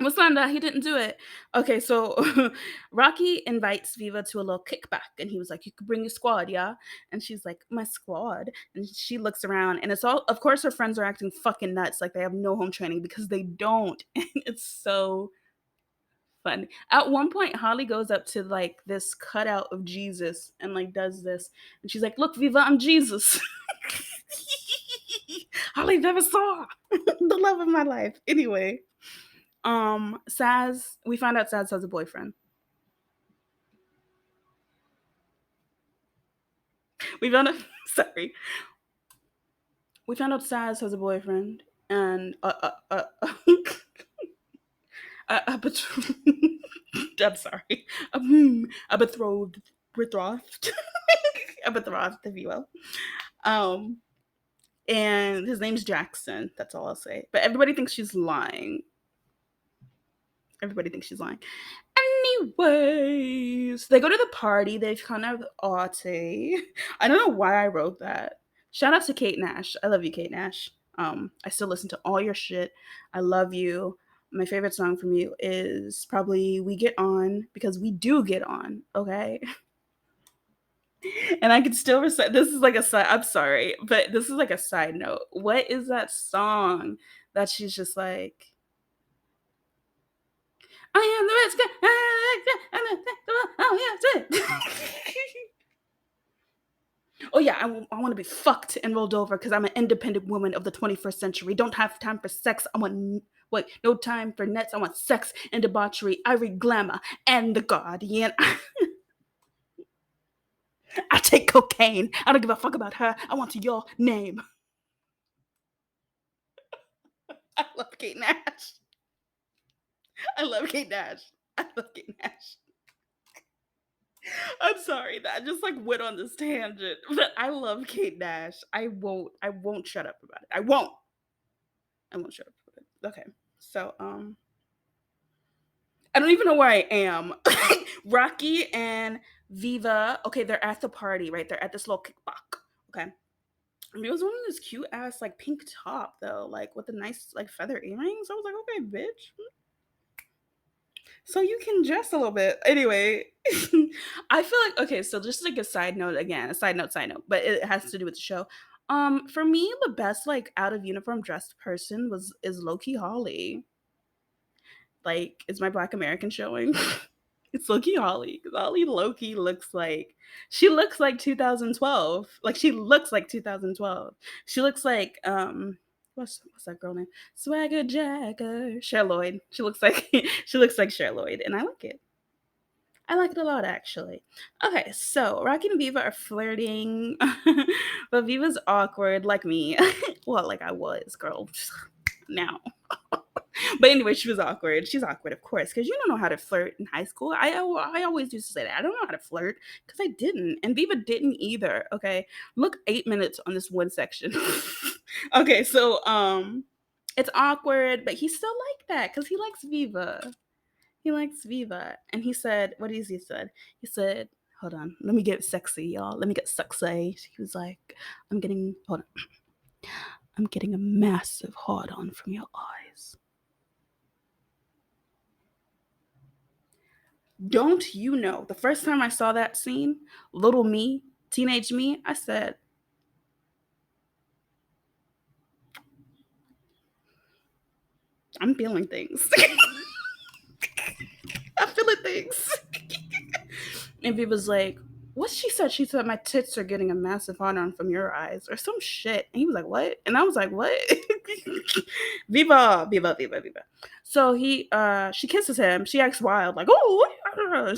Wasanda, he didn't do it. Okay, so Rocky invites Viva to a little kickback, and he was like, "You could bring your squad, yeah?" And she's like, "My squad?" And she looks around, and it's all, of course, her friends are acting fucking nuts, like they have no home training because they don't. And it's so Fun. At one point, Holly goes up to like this cutout of Jesus and like does this, and she's like, "Look, Viva, I'm Jesus." Holly never saw the love of my life. Anyway, Saz, we find out Saz has a boyfriend. We found out. Sorry, we found out Saz has a boyfriend and betrothed. I'm sorry, a betrothed, a betrothed, if you will. Um, and his name's Jackson. That's all I'll say. But everybody thinks she's lying. Everybody thinks she's lying. Anyways, they go to the party. They kind of arty. I don't know why I wrote that. Shout out to Kate Nash. I love you, Kate Nash. I still listen to all your shit. I love you. My favorite song from you is probably "We Get On" because we do get on. Okay. And I can still recite. This is like a side. I'm sorry, but this is like a side note. What is that song that she's just like? I am the rich guy. Oh yeah, I want to be fucked and rolled over because I'm an independent woman of the 21st century. Don't have time for sex. I want no time for nets. I want sex and debauchery. I read Glamour and The Guardian. I take cocaine. I don't give a fuck about her. I want your name. I love Kate Nash. I love Kate Nash. I love Kate Nash. I'm sorry that I just like went on this tangent, but I love Kate Nash. I won't shut up about it. I won't shut up about it. Okay. So I don't even know where I am. Rocky and Viva, okay, they're at the party, right? They're at this little kickback. Okay. It was one of this cute ass like pink top though, like with the nice like feather earrings. I was like, okay, bitch. So you can dress a little bit. Anyway, I feel like okay, so just like a side note again, a side note, but it has to do with the show. For me, the best like out of uniform dressed person is Loki Holly. Like, is my Black American showing? It's Loki Holly. Because Holly Loki she looks like 2012. Like she looks like 2012. She looks like what's that girl name? Swagger Jagger. Cher Lloyd. She looks like she looks like Cher Lloyd, and I like it. I like it a lot actually. Okay, so Rocky and Viva are flirting, but Viva's awkward like me. Well, like I was, girl. Now. But anyway, she was awkward. She's awkward, of course, because you don't know how to flirt in high school. I always used to say that. I don't know how to flirt because I didn't. And Viva didn't either. Okay. Look 8 minutes on this one section. Okay, so it's awkward, but he's still like that because he likes Viva. He likes Viva. And he said, what is he said? He said, hold on, let me get sexy, y'all. Let me get sexy. He was like, hold on. I'm getting a massive hard on from your eyes. Don't you know, the first time I saw that scene, little me, teenage me, I said, I'm feeling things. I'm feeling things. And he was like, what she said? She said, my tits are getting a massive hard on from your eyes or some shit. And he was like, what? And I was like, what? Viva, viva, viva, viva. So she kisses him. She acts wild, like, oh,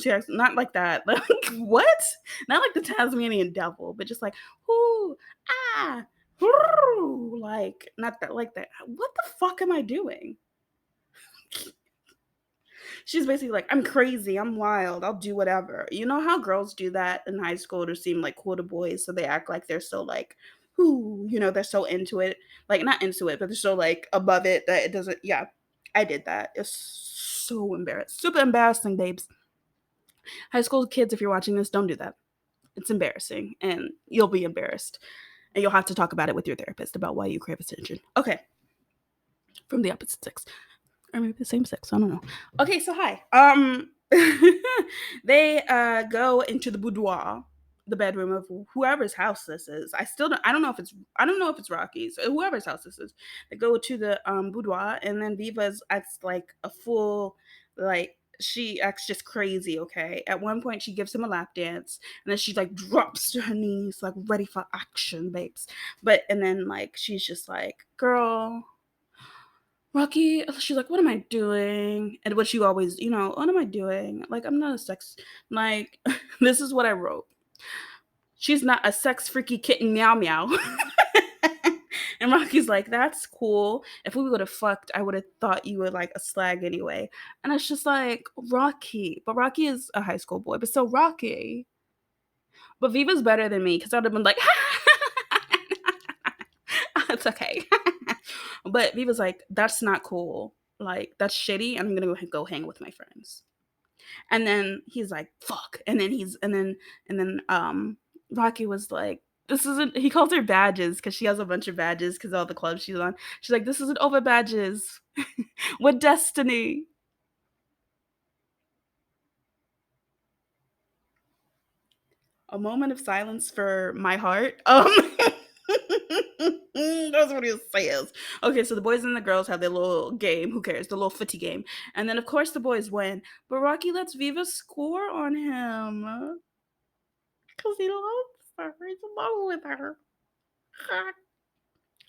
she acts not like that. Like, what? Not like the Tasmanian devil, but just like, ooh, ah, ooh, like, not that, like that. What the fuck am I doing? She's basically like, I'm crazy, I'm wild, I'll do whatever. You know how girls do that in high school to seem like cool to boys, so they act like they're so like, who, they're so into it. Like, not into it, but they're so like above it that it doesn't, yeah. I did that. It's so embarrassing. Super embarrassing, babes. High school kids, if you're watching this, don't do that. It's embarrassing, and you'll be embarrassed. And you'll have to talk about it with your therapist about why you crave attention. Okay. From the opposite sex. Or maybe the same sex. I don't know. Okay, so hi. They go into the boudoir, the bedroom of whoever's house this is. I don't know if it's Rocky's or whoever's house this is. They go to the boudoir, and then Viva's acts like a full like she acts just crazy, okay? At one point, she gives him a lap dance, and then she like drops to her knees, like ready for action, babes. And then like she's just like, girl, Rocky, she's like, what am I doing? And what you always, what am I doing? Like, I'm not a sex, like, this is what I wrote. She's not a sex freaky kitten meow meow. And Rocky's like, that's cool. If we would have fucked, I would have thought you were like a slag anyway. And it's just like, Rocky. But Rocky is a high school boy, but so Rocky. But Viva's better than me because I'd have been like, it's okay. But Viva's like, that's not cool. Like, that's shitty. I'm going to go hang with my friends. And then he's like, fuck. And then Rocky was like, this isn't, he calls her badges because she has a bunch of badges because all the clubs she's on. She's like, this isn't over badges. With destiny. A moment of silence for my heart. That's what he says. Okay, so the boys and the girls have their little game. Who cares? The little footy game. And then, of course, the boys win. But Rocky lets Viva score on him. Because he loves her. He's in love with her.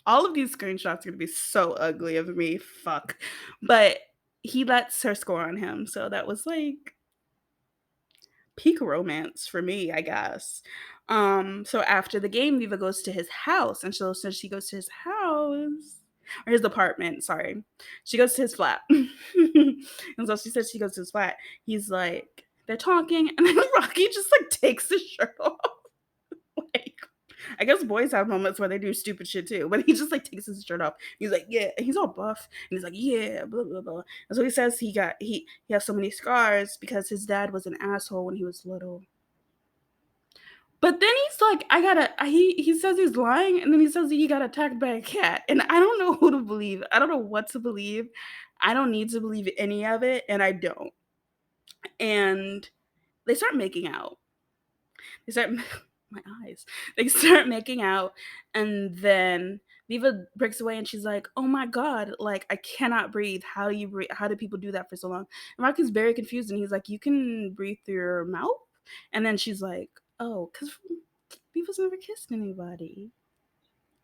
All of these screenshots are going to be so ugly of me. Fuck. But he lets her score on him. So that was like peak romance for me, I guess. So after the game, Viva goes to his house, and so she goes to his house or his apartment. Sorry, she goes to his flat, and so she says she goes to his flat. He's like, they're talking, and then Rocky just like takes his shirt off. Like, I guess boys have moments where they do stupid shit too, but he just like takes his shirt off. He's like, yeah, and he's all buff, and he's like, yeah, blah blah blah. And so he says he has so many scars because his dad was an asshole when he was little. But then he's like, he says he's lying, and then he says he got attacked by a cat, and I don't know who to believe. I don't know what to believe. I don't need to believe any of it, and I don't. And they start making out. They start my eyes. They start making out, and then Viva breaks away and she's like, "Oh my god, like I cannot breathe. How do you breathe? How do people do that for so long?" And Rocky's very confused and he's like, "You can breathe through your mouth?" And then she's like, "Oh, cuz Viva's never kissed anybody.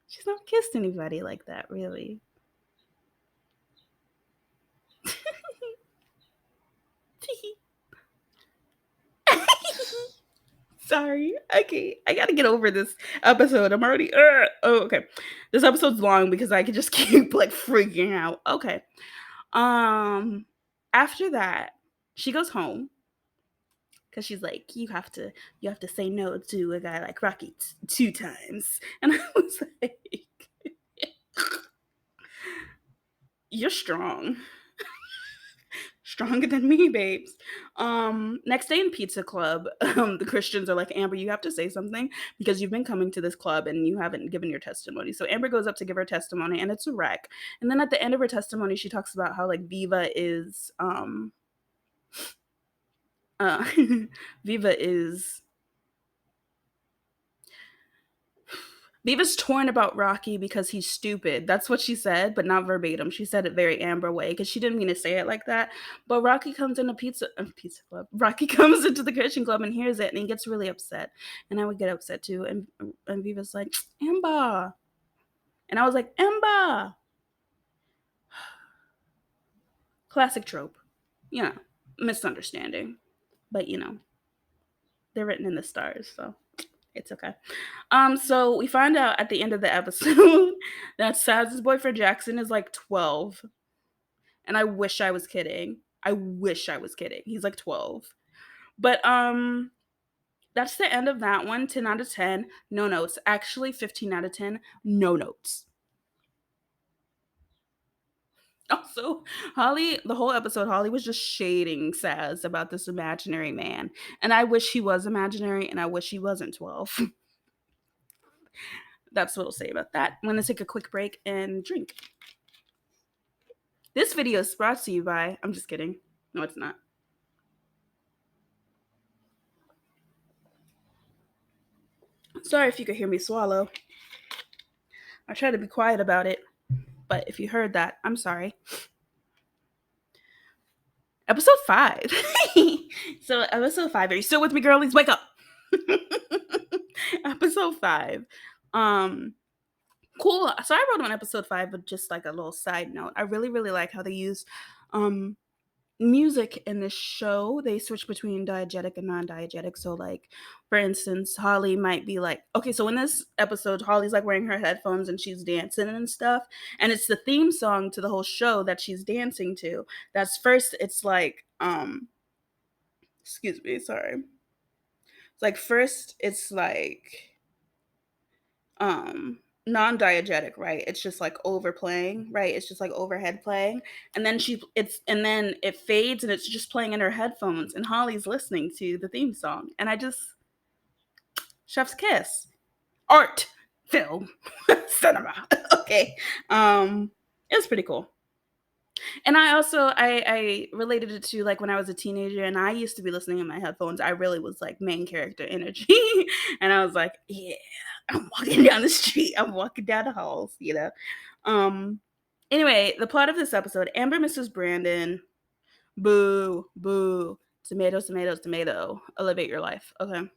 She's never kissed anybody like that, really." Sorry. Okay. I gotta get over this episode. I'm already. Oh, okay. This episode's long because I could just keep like freaking out. Okay. Um. After that, she goes home because she's like, you have to say no to a guy like Rocky 2 times, and I was like, you're strong. Stronger than me, babes. Next day in Pizza Club, the Christians are like, Amber, you have to say something because you've been coming to this club and you haven't given your testimony. So Amber goes up to give her testimony and it's a wreck. And then at the end of her testimony, she talks about how like uh, Viva is Viva's torn about Rocky because he's stupid. That's what she said, but not verbatim. She said it very Amber way because she didn't mean to say it like that. But Rocky comes in a pizza club. Rocky comes into the Christian club and hears it, and he gets really upset. And I would get upset too. And Viva's like, Amber. And I was like, Amber. Classic trope. Misunderstanding. But they're written in the stars, so it's okay. So we find out at the end of the episode that Saz's boyfriend Jackson is like 12. And I wish I was kidding. He's like 12. But that's the end of that one. 10 out of 10. No notes. Actually 15 out of 10. No notes. Also, Holly, the whole episode, Holly was just shading Saz about this imaginary man. And I wish he was imaginary and I wish he wasn't 12. That's what I'll say about that. I'm going to take a quick break and drink. This video is brought to you by, I'm just kidding. No, it's not. Sorry if you could hear me swallow. I try to be quiet about it, but if you heard that, I'm sorry. Episode 5. So episode 5. Are you still with me, girlies? Wake up. Episode 5. Um cool. So I wrote on episode 5, but just like a little side note. I really, really like how they use um music in this show. They switch between diegetic and non-diegetic. So like for instance, Holly might be like, okay, so in this episode, Holly's like wearing her headphones and she's dancing and stuff. And it's the theme song to the whole show that she's dancing to. That's first, it's like, excuse me, sorry. It's like first it's like non-diegetic, right? It's just like overplaying, right? It's just like overhead playing. And then it fades and it's just playing in her headphones and Holly's listening to the theme song. And I just chef's kiss. Art, film, cinema. Okay. It was pretty cool. And I also I related it to like when I was a teenager and I used to be listening in my headphones. I really was like main character energy. And I was like, yeah, I'm walking down the street. I'm walking down the halls, you know. Um anyway, the plot of this episode, Amber misses Brandon. Boo, boo. Tomatoes, tomatoes, tomato. Elevate your life. Okay.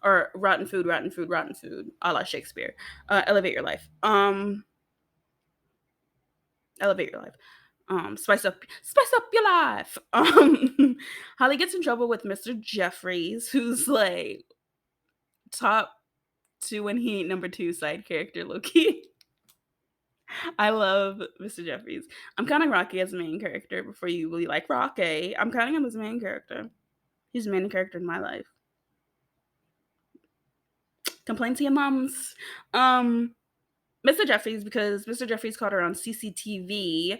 Or rotten food, rotten food, rotten food, a la Shakespeare. Elevate your life. Elevate your life. Spice up your life. Holly gets in trouble with Mr. Jeffries, who's like top two when he ain't number two side character, Loki. I love Mr. Jeffries. I'm counting Rocky as a main character before you really like Rocky. I'm counting him as a main character. He's the main character in my life. Complain to your moms. Mr. Jeffries, because Mr. Jeffries caught her on CCTV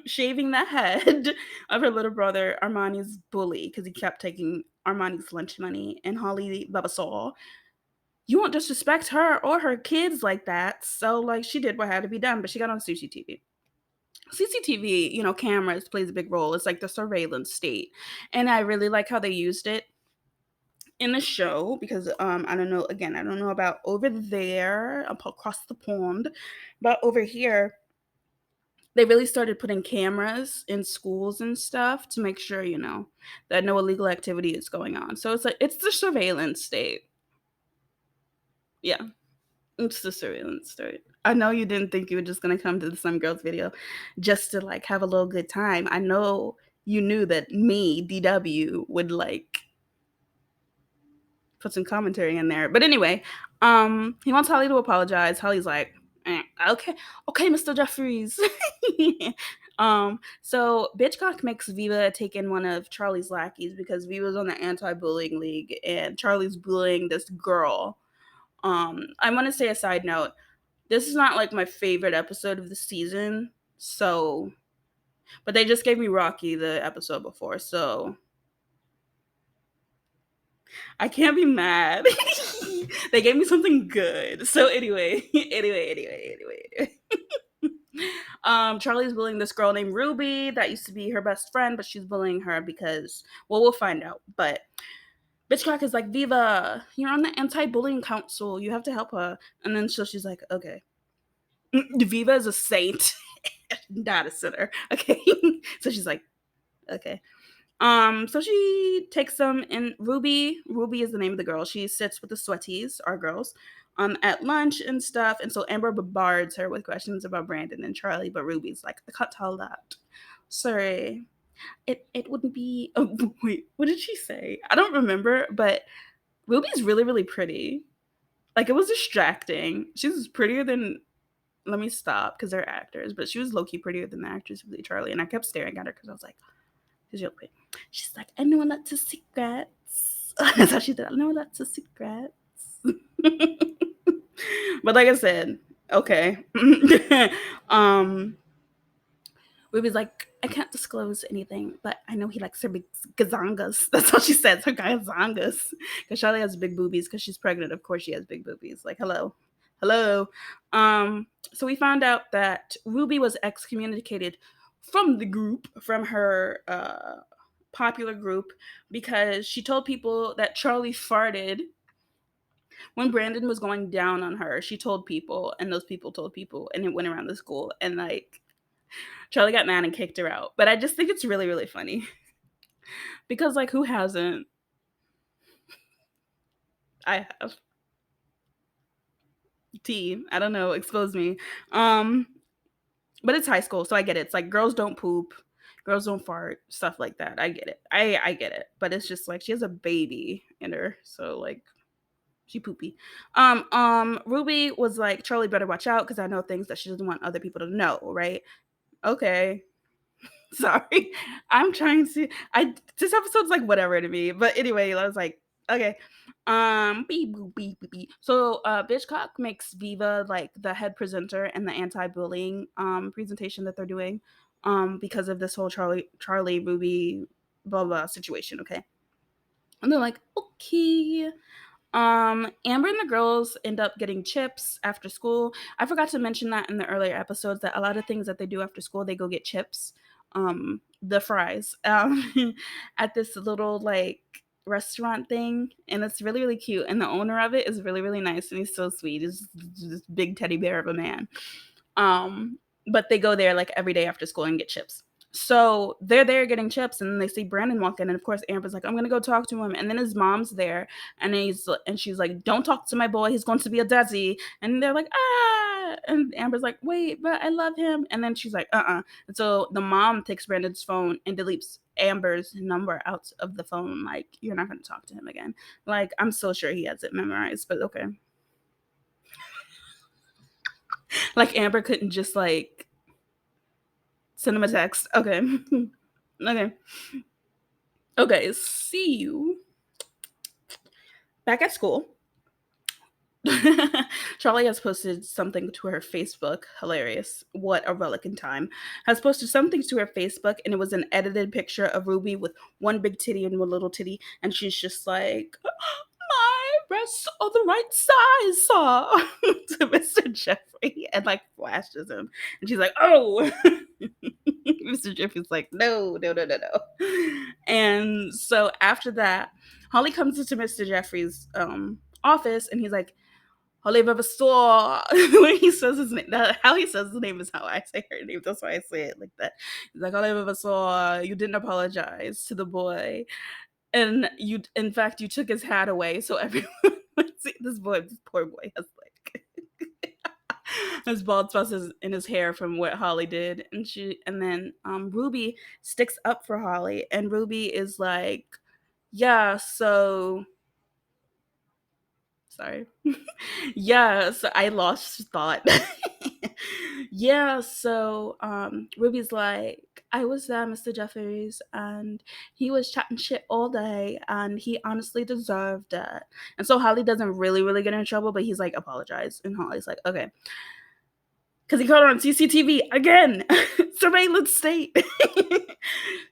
shaving the head of her little brother Armani's bully because he kept taking Armani's lunch money, and Holly Baba saw you won't disrespect her or her kids like that. So like she did what had to be done, but she got on CCTV. CCTV, you know, cameras plays a big role. It's like the surveillance state. And I really like how they used it in the show because I don't know, again, I don't know about over there across the pond, but over here they really started putting cameras in schools and stuff to make sure, you know, that no illegal activity is going on. So it's like it's the surveillance state. Yeah, it's the surveillance state. I know you didn't think you were just gonna come to the Some Girls video just to like have a little good time. I know you knew that me, DW, would like put some commentary in there. But anyway, he wants Holly to apologize. Holly's like, okay, okay, Mr. Jeffries. So Bitchcock makes Viva take in one of Charlie's lackeys because Viva's on the anti-bullying league and Charlie's bullying this girl. I want to say a side note. This is not like my favorite episode of the season, so but they just gave me Rocky the episode before, so I can't be mad. They gave me something good. So anyway. Charlie's bullying this girl named Ruby that used to be her best friend, but she's bullying her because, well, we'll find out. But Bitchcock is like, Viva, you're on the anti-bullying council. You have to help her. And then so she's like, okay. Viva is a saint, not a sinner. Okay. So she's like, okay. So she takes them in Ruby is the name of the girl. She sits with the sweaties, our girls, at lunch and stuff. And so Amber bombards her with questions about Brandon and Charlie, but Ruby's like, I can't tell that. Sorry. It wouldn't be wait, what did she say? I don't remember, but Ruby's really, really pretty. Like it was distracting. She was prettier than let me stop because they're actors, but she was low-key prettier than the actress who played Charlie. And I kept staring at her because I was like, she's like, I know lots of secrets. That's how she did. I know lots of secrets. But like I said, okay. Ruby's like, I can't disclose anything, but I know he likes her big gazongas. That's how she says, her gazongas. Because Charlie has big boobies because she's pregnant. Of course she has big boobies. Like, hello. So we found out that Ruby was excommunicated from the group, from her popular group, because she told people that Charlie farted when Brandon was going down on her. She told people, and those people told people, and it went around the school. And like, Charlie got mad and kicked her out. But I just think it's really, really funny. Because, like, who hasn't? I have. I don't know, expose me. Um, but it's high school, so I get it. It's like girls don't poop, girls don't fart, stuff like that. I get it. I get it. But it's just like she has a baby in her, so like she poopy. Ruby was like, Charlie better watch out because I know things that she doesn't want other people to know, right? Okay. Sorry. I'm trying to I this episode's like whatever to me. But anyway, I was like, okay. Beep, boop, beep, beep, beep. So Bitchcock makes Viva like the head presenter in the anti-bullying presentation that they're doing. Because of this whole Charlie Ruby blah blah situation, okay? And they're like, okay. Amber and the girls end up getting chips after school. I forgot to mention that in the earlier episodes that a lot of things that they do after school, they go get chips, the fries, at this little like restaurant thing, and it's really really cute. And the owner of it is really really nice, and he's so sweet. He's this big teddy bear of a man. Um, but they go there like every day after school and get chips. So they're there getting chips, and then they see Brandon walk in, and of course Amber's like, "I'm gonna go talk to him." And then his mom's there, and she's like, "Don't talk to my boy. He's going to be a daddy." And they're like, "Ah!" And Amber's like, "Wait, but I love him." And then she's like, "Uh." And so the mom takes Brandon's phone and deletes Amber's number out of the phone. Like, you're not gonna talk to him again. Like, I'm so sure he has it memorized, but okay. Like Amber couldn't just like send him a text. Okay. Okay. Okay. See you back at school. Charlie has posted something to her Facebook. Hilarious. What a relic in time. Has posted something to her Facebook, and it was an edited picture of Ruby with one big titty and one little titty. And she's just like, my breasts are the right size, to Mr. Jeffrey, and like flashes him. And she's like, oh. Mr. Jeffrey's like, no, no, no, no, no. And so after that, Holly comes into Mr. Jeffrey's office, and he's like, Holly Vavasor. When he says his name, how he says his name is how I say her name. That's why I say it like that. He's like, Holly Vavasor, you didn't apologize to the boy. And you, in fact, you took his hat away. So everyone would see this poor boy has like his bald spots in his hair from what Holly did. And then Ruby sticks up for Holly. And Ruby is like, yeah, so sorry. Yeah, so I lost thought. Yeah, so Ruby's like, I was there, Mr. Jeffries, and he was chatting shit all day, and he honestly deserved it. And so Holly doesn't really, really get in trouble, but he's like, apologize. And Holly's like, okay. Because he caught her on CCTV again, surveillance state.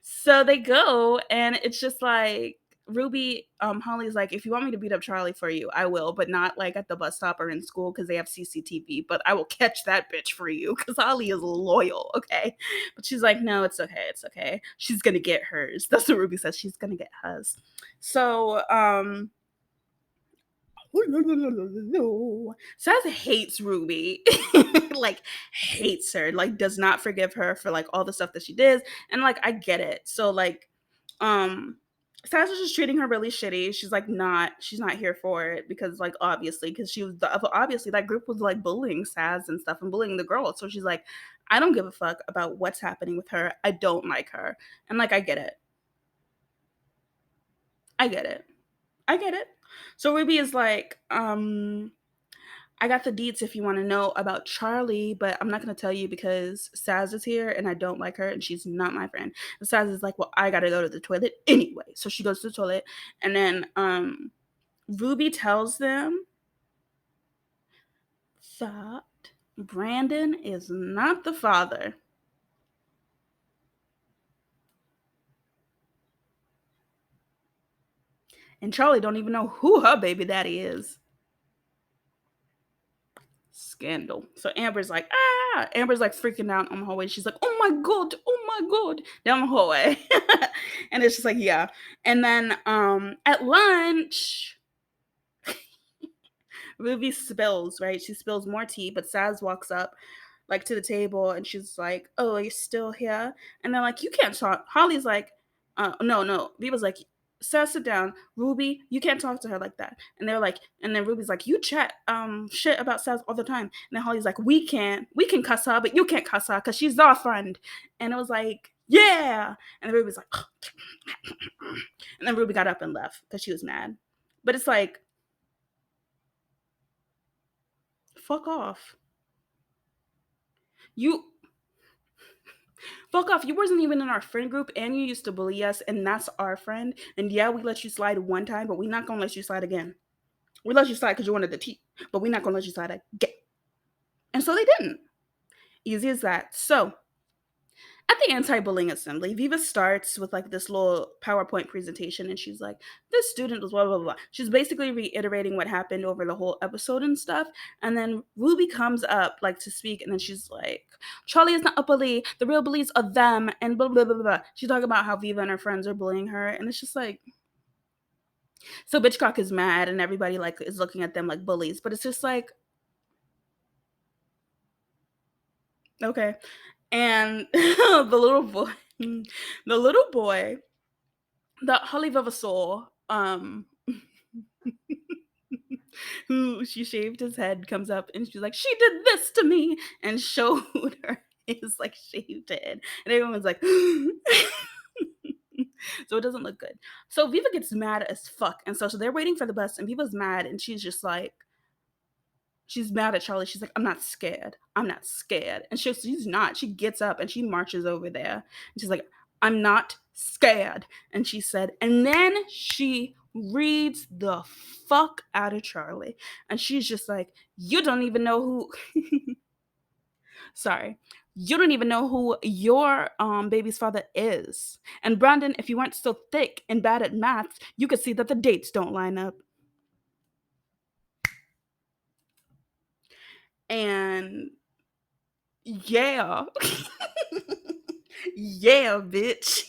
So they go, and it's just like, Ruby, Holly's like, if you want me to beat up Charlie for you, I will, but not like at the bus stop or in school because they have CCTV. But I will catch that bitch for you because Holly is loyal, okay? But she's like, no, it's okay, it's okay. She's gonna get hers. That's what Ruby says. She's gonna get hers. So, Saz hates Ruby, like hates her, like does not forgive her for like all the stuff that she did, and like I get it. So like, Saz is just treating her really shitty. She's not here for it because like obviously because obviously that group was like bullying Saz and stuff and bullying the girl. So she's like, I don't give a fuck about what's happening with her. I don't like her, and like I get it. I get it. I get it. So Ruby is like, I got the deets if you want to know about Charlie, but I'm not going to tell you because Saz is here and I don't like her and she's not my friend. And Saz is like, well, I got to go to the toilet anyway. So she goes to the toilet, and then Ruby tells them that Brandon is not the father. And Charlie don't even know who her baby daddy is. Scandal. So Amber's like, ah, Amber's like freaking out on the hallway. She's like, oh my god, down the hallway. And it's just like, yeah. And then at lunch, Ruby spills, right? She spills more tea, but Saz walks up like to the table, and she's like, "Oh, are you still here?" And they're like, "You can't talk." Holly's like, "No, no." Viva's like, "Sarah, sit down. Ruby, you can't talk to her like that." And they're like, and then Ruby's like, "You chat shit about Sarah all the time." And then Holly's like, we can cuss her, but you can't cuss her because she's our friend." And it was like, yeah. And then Ruby's like, and then Ruby got up and left because she was mad. But it's like, fuck off. You fuck off. You wasn't even in our friend group and you used to bully us, and that's our friend. And yeah, we let you slide one time, but we're not gonna let you slide again. We let you slide because you wanted the tea, but we're not gonna let you slide again. And so they didn't. Easy as that. So at the anti-bullying assembly, Viva starts with like this little PowerPoint presentation, and she's like, "This student was blah blah blah." She's basically reiterating what happened over the whole episode and stuff. And then Ruby comes up like to speak, and then she's like, "Charlie is not a bully. The real bullies are them." And blah blah blah blah. She's talking about how Viva and her friends are bullying her, and it's just like, so Bitchcock is mad, and everybody like is looking at them like bullies, but it's just like, okay. And the little boy that Holly Vavasaur, who she shaved his head, comes up and she's like, "She did this to me," and showed her his like shaved head, and everyone's like, so it doesn't look good. So Viva gets mad as fuck, and so they're waiting for the bus, and Viva's mad, and she's just like, she's mad at Charlie. She's like, "I'm not scared. I'm not scared." And she's not. She gets up and she marches over there. And she's like, "I'm not scared." And she said, and then she reads the fuck out of Charlie. And she's just like, "You don't even know who," sorry. "You don't even know who your baby's father is. And Brandon, if you weren't so thick and bad at maths, you could see that the dates don't line up." And yeah. Yeah, bitch.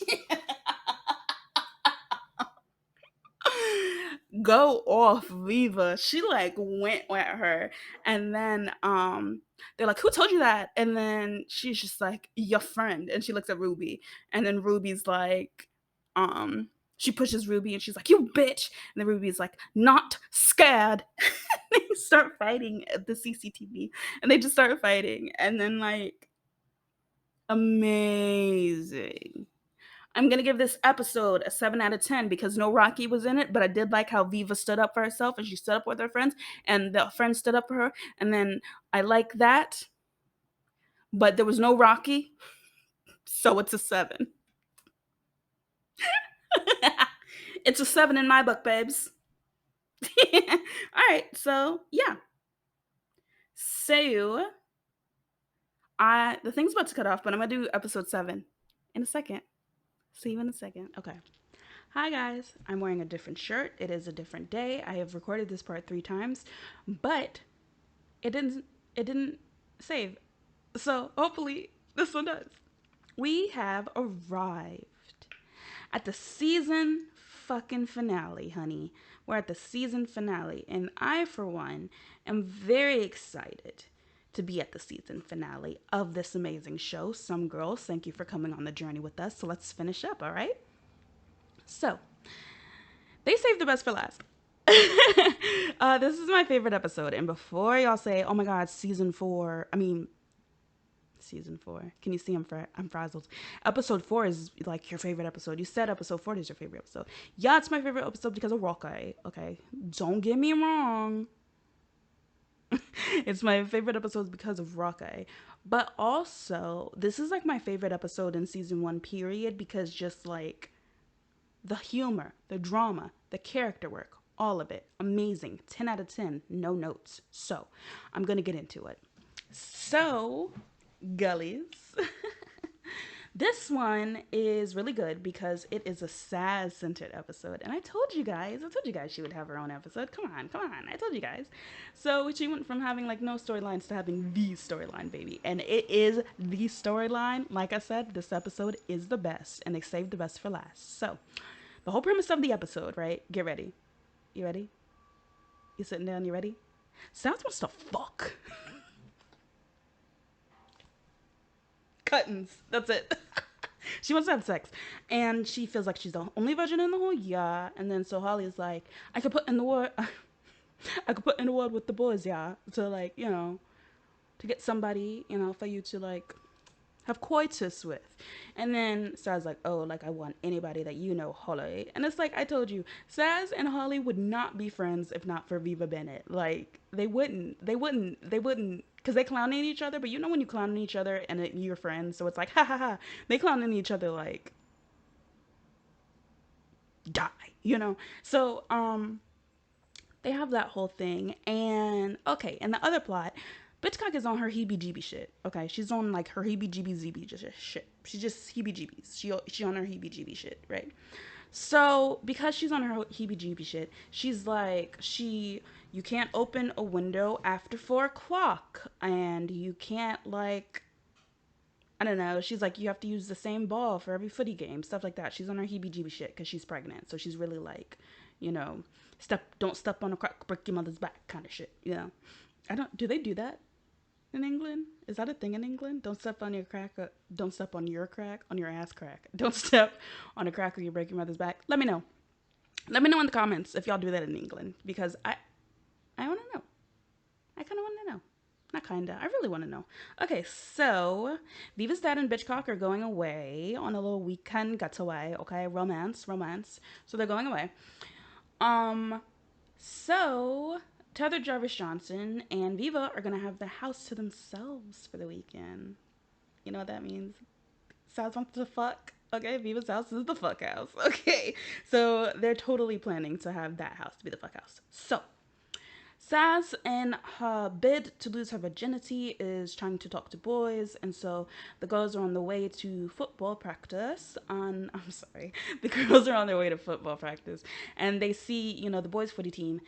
Go off, Viva. She like went at her. And then they're like, "Who told you that?" And then she's just like, "Your friend." And she looks at Ruby. And then Ruby's like, she pushes Ruby and she's like, "You bitch." And then Ruby's like, "Not scared." They start fighting at the CCTV. And they just start fighting. And then like, amazing. I'm gonna give this episode a 7 out of 10 because no Rocky was in it, but I did like how Viva stood up for herself and she stood up with her friends, and the friends stood up for her, and then I like that. But there was no Rocky, so it's a 7. It's a 7 in my book, babes. All right, so yeah. So the thing's about to cut off, but I'm gonna do episode 7 in a second. See you in a second. Okay. Hi guys, I'm wearing a different shirt. It is a different day. I have recorded this part 3 times, but it didn't save. So hopefully this one does. We have arrived at the season fucking finale, honey. We're at the season finale, and I for one am very excited to be at the season finale of this amazing show. Some Girls, thank you for coming on the journey with us. So let's finish up, all right? So, they saved the best for last. This is my favorite episode. And before y'all say, "Oh my God, season 4," season 4. Can you see I'm frazzled? Episode 4 is like your favorite episode. You said episode 4 is your favorite episode. Yeah, it's my favorite episode because of Rockeye. Okay, don't get me wrong. It's my favorite episode because of Rockeye. But also, this is like my favorite episode in season 1, period, because just like the humor, the drama, the character work, all of it. Amazing. 10 out of 10. No notes. So, I'm going to get into it. So, gullies. This one is really good because it is a sad-centered episode. And I told you guys she would have her own episode. Come on. I told you guys. So she went from having like no storylines to having the storyline, baby. And it is the storyline. Like I said, this episode is the best. And they saved the best for last. So the whole premise of the episode, right? Get ready. You ready? You sitting down? You ready? South wants to fuck. Cuttings. That's it. She wants to have sex, and she feels like she's the only virgin in the whole year. And then so Holly's like, I could put in the word, I could put in the word with the boys, yeah, to like, to get somebody, for you to like have coitus with. And then Saz like, oh, like I want anybody that Holly. And it's like I told you, Saz and Holly would not be friends if not for Viva Bennett. Like they wouldn't, because they clowning each other. But when you clowning each other and you're friends, so it's like ha ha ha. They clowning each other like die. So they have that whole thing. And okay, and the other plot, Bitchcock is on her heebie-jeebie shit. Okay, she's on like her heebie-jeebie-zeebie shit. She's just heebie-jeebies. She on her heebie-jeebie shit, right? So because she's on her heebie-jeebie shit, she's like you can't open a window after 4 o'clock, and you can't like I don't know. She's like, you have to use the same ball for every footy game, stuff like that. She's on her heebie-jeebie shit because she's pregnant, so she's really like, don't step on a crack, break your mother's back, kind of shit. I don't. Do they do that in England? Is that a thing in England? Don't step on your crack. Don't step on your crack, on your ass crack. Don't step on a crack or you break your mother's back. Let me know. Let me know in the comments if y'all do that in England, because I want to know. I kind of want to know. Not kinda. I really want to know. Okay, so Viva's dad and Bitchcock are going away on a little weekend getaway. Okay, romance. So they're going away. So Tether Jarvis Johnson and Viva are gonna have the house to themselves for the weekend. You know what that means? Saz wants to fuck. Okay, Viva's house is the fuck house. Okay, so they're totally planning to have that house to be the fuck house. So Saz, in her bid to lose her virginity, is trying to talk to boys, and so the girls are on the way to football practice. The girls are on their way to football practice, and they see, the boys' footy team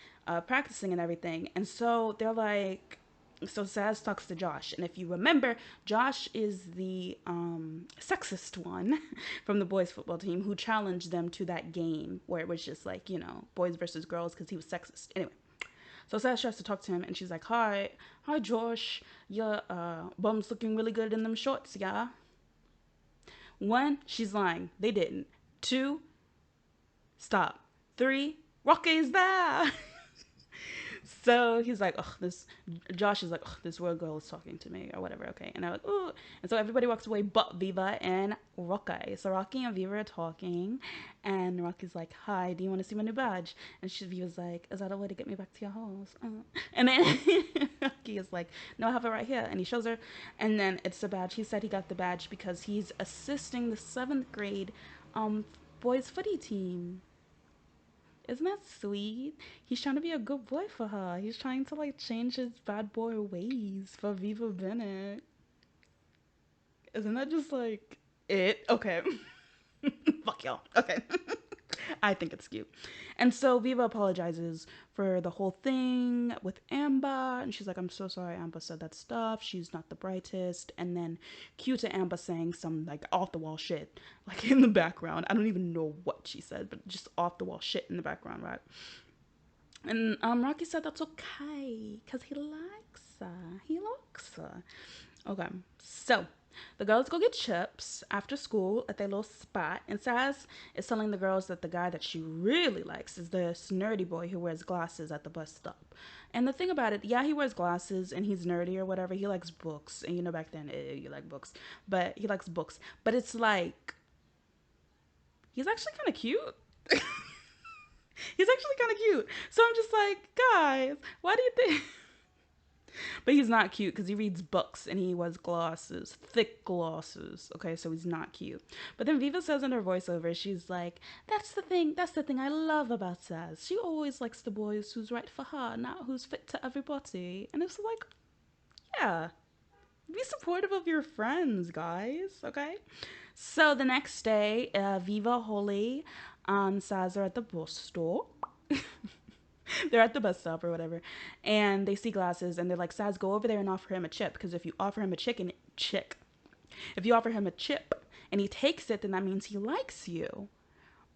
practicing and everything, and so they're like. So Saz talks to Josh, and if you remember, Josh is the sexist one from the boys' football team who challenged them to that game where it was just like, boys versus girls because he was sexist. Anyway. So Saz tries to talk to him, and she's like, hi Josh, your bum's looking really good in them shorts, yeah? 1, she's lying. They didn't. 2, stop. 3, Rocky is there. So he's like, Josh is like, this weird girl is talking to me or whatever, okay. And I was like, ooh. And so everybody walks away but Viva and Rocky. So Rocky and Viva are talking, and Rocky's like, hi, do you want to see my new badge? And Viva's like, is that a way to get me back to your house? And then Rocky is like, no, I have it right here. And he shows her, and then it's the badge. He said he got the badge because he's assisting the 7th grade boys footy team. Isn't that sweet? He's trying to be a good boy for her. He's trying to like change his bad boy ways for Viva Bennett. Isn't that just like it? Okay. Fuck y'all. Okay. I think it's cute. And so Viva apologizes for the whole thing with Amber. And she's like, I'm so sorry Amber said that stuff. She's not the brightest. And then cue to Amber saying some like off the wall shit, like in the background. I don't even know what she said, but just off the wall shit in the background, right? And Rocky said that's okay because he likes her. He likes her. Okay, so the girls go get chips after school at their little spot, and Saz is telling the girls that the guy that she really likes is this nerdy boy who wears glasses at the bus stop. And the thing about it, yeah, he wears glasses and he's nerdy or whatever. He likes books, and back then, you like books, but he likes books. But it's like, he's actually kind of cute. He's actually kind of cute. So I'm just like, guys, why do you think... But he's not cute because he reads books and he wears glasses, thick glasses. Okay, so he's not cute. But then Viva says in her voiceover, she's like, that's the thing I love about Saz. She always likes the boys who's right for her, not who's fit to everybody. And it's like, yeah, be supportive of your friends, guys, okay? So the next day, Viva, Holly, and Saz are at the bus store. They're at the bus stop or whatever, and they see glasses, and they're like, Saz, go over there and offer him a chip, because if you offer him a if you offer him a chip and he takes it, then that means he likes you.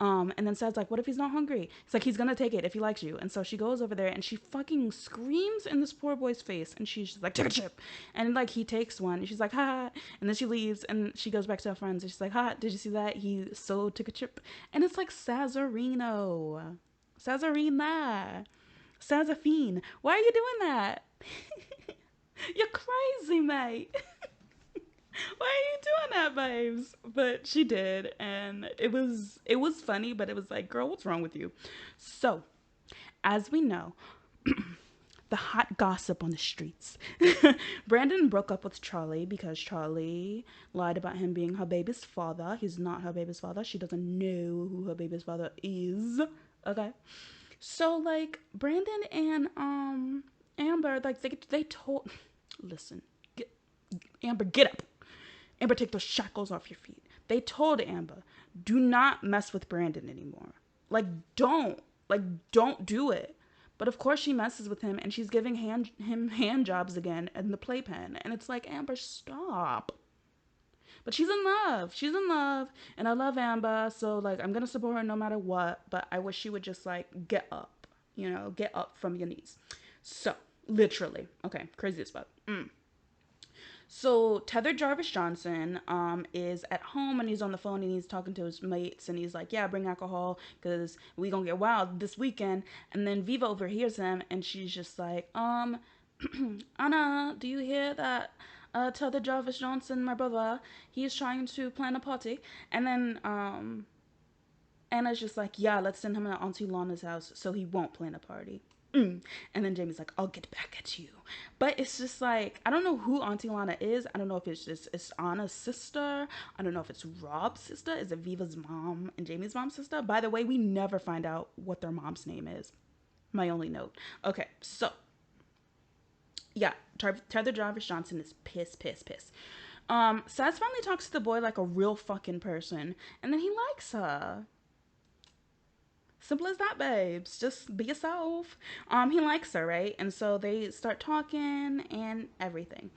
And then says like, what if he's not hungry? It's like, he's gonna take it if he likes you. And so she goes over there and she fucking screams in this poor boy's face, and she's just like, take a chip. And like he takes one and she's like, ha. And then she leaves and she goes back to her friends and she's like, ha, did you see that? He so took a chip. And it's like Sazarino. Sazarina. Sazafine. Why are you doing that? You're crazy, mate. Why are you doing that, babes? But she did, and it was funny, but it was like, girl, what's wrong with you? So, as we know, the hot gossip on the streets. Brandon broke up with Charlie because Charlie lied about him being her baby's father. He's not her baby's father. She doesn't know who her baby's father is. Okay. So like Brandon and Amber, like they told, listen, Amber, get up. Amber, take those shackles off your feet. They told Amber, do not mess with Brandon anymore. Like, don't. Like, don't do it. But of course she messes with him and she's giving him hand jobs again in the playpen. And it's like, Amber, stop. But she's in love. She's in love. And I love Amber. So, like, I'm going to support her no matter what. But I wish she would just, like, get up. You know, get up from your knees. So, literally. Okay, crazy as fuck. So Tethered Jarvis Johnson is at home and he's on the phone and he's talking to his mates and he's like, yeah, bring alcohol because we gonna get wild this weekend. And then Viva overhears him and she's just like, Anna, do you hear that? Tethered Jarvis Johnson, my brother, he's trying to plan a party. And then Anna's just like, yeah, let's send him to Auntie Lana's house so he won't plan a party. And then Jamie's like, I'll get back at you. But it's just like, I don't know who Auntie Lana is. I don't know if it's Anna's sister. I don't know if it's Rob's sister. Is it Viva's mom and Jamie's mom's sister? By the way, we never find out what their mom's name is. My only note. Okay, so yeah, Tethered Jarvis Johnson is pissed. Saz finally talks to the boy like a real fucking person, and then he likes her. Simple as that, babes. Just be yourself. He likes her, right? And so they start talking and everything.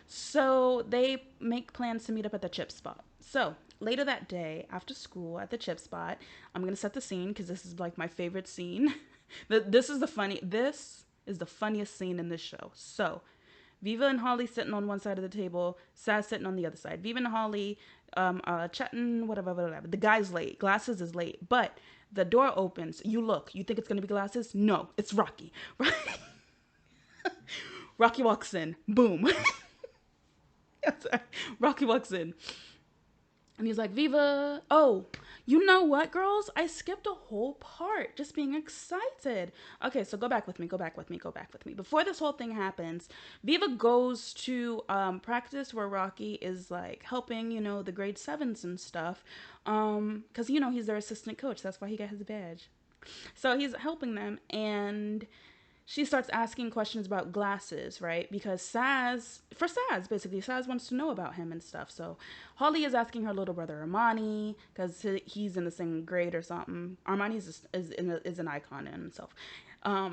So they make plans to meet up at the chip spot. So later that day, after school at the chip spot, I'm gonna set the scene because this is like my favorite scene. This is the funniest scene in this show. So Viva and Holly sitting on one side of the table, Saz sitting on the other side. Viva and Holly chatting, whatever. The guy's late. Glasses is late, but the door opens. You look. You think it's gonna be Glasses? No, it's Rocky. Rocky walks in. Boom. Rocky walks in. And he's like, Viva, oh, you know what, girls? I skipped a whole part just being excited. Okay, so go back with me. Before this whole thing happens, Viva goes to practice where Rocky is like helping, you know, the grade 7s and stuff. Because, you know, he's their assistant coach. That's why he got his badge. So he's helping them and she starts asking questions about Glasses, right? Because Saz basically, Saz wants to know about him and stuff. So Holly is asking her little brother Armani because he's in the same grade or something. Armani is an icon in himself.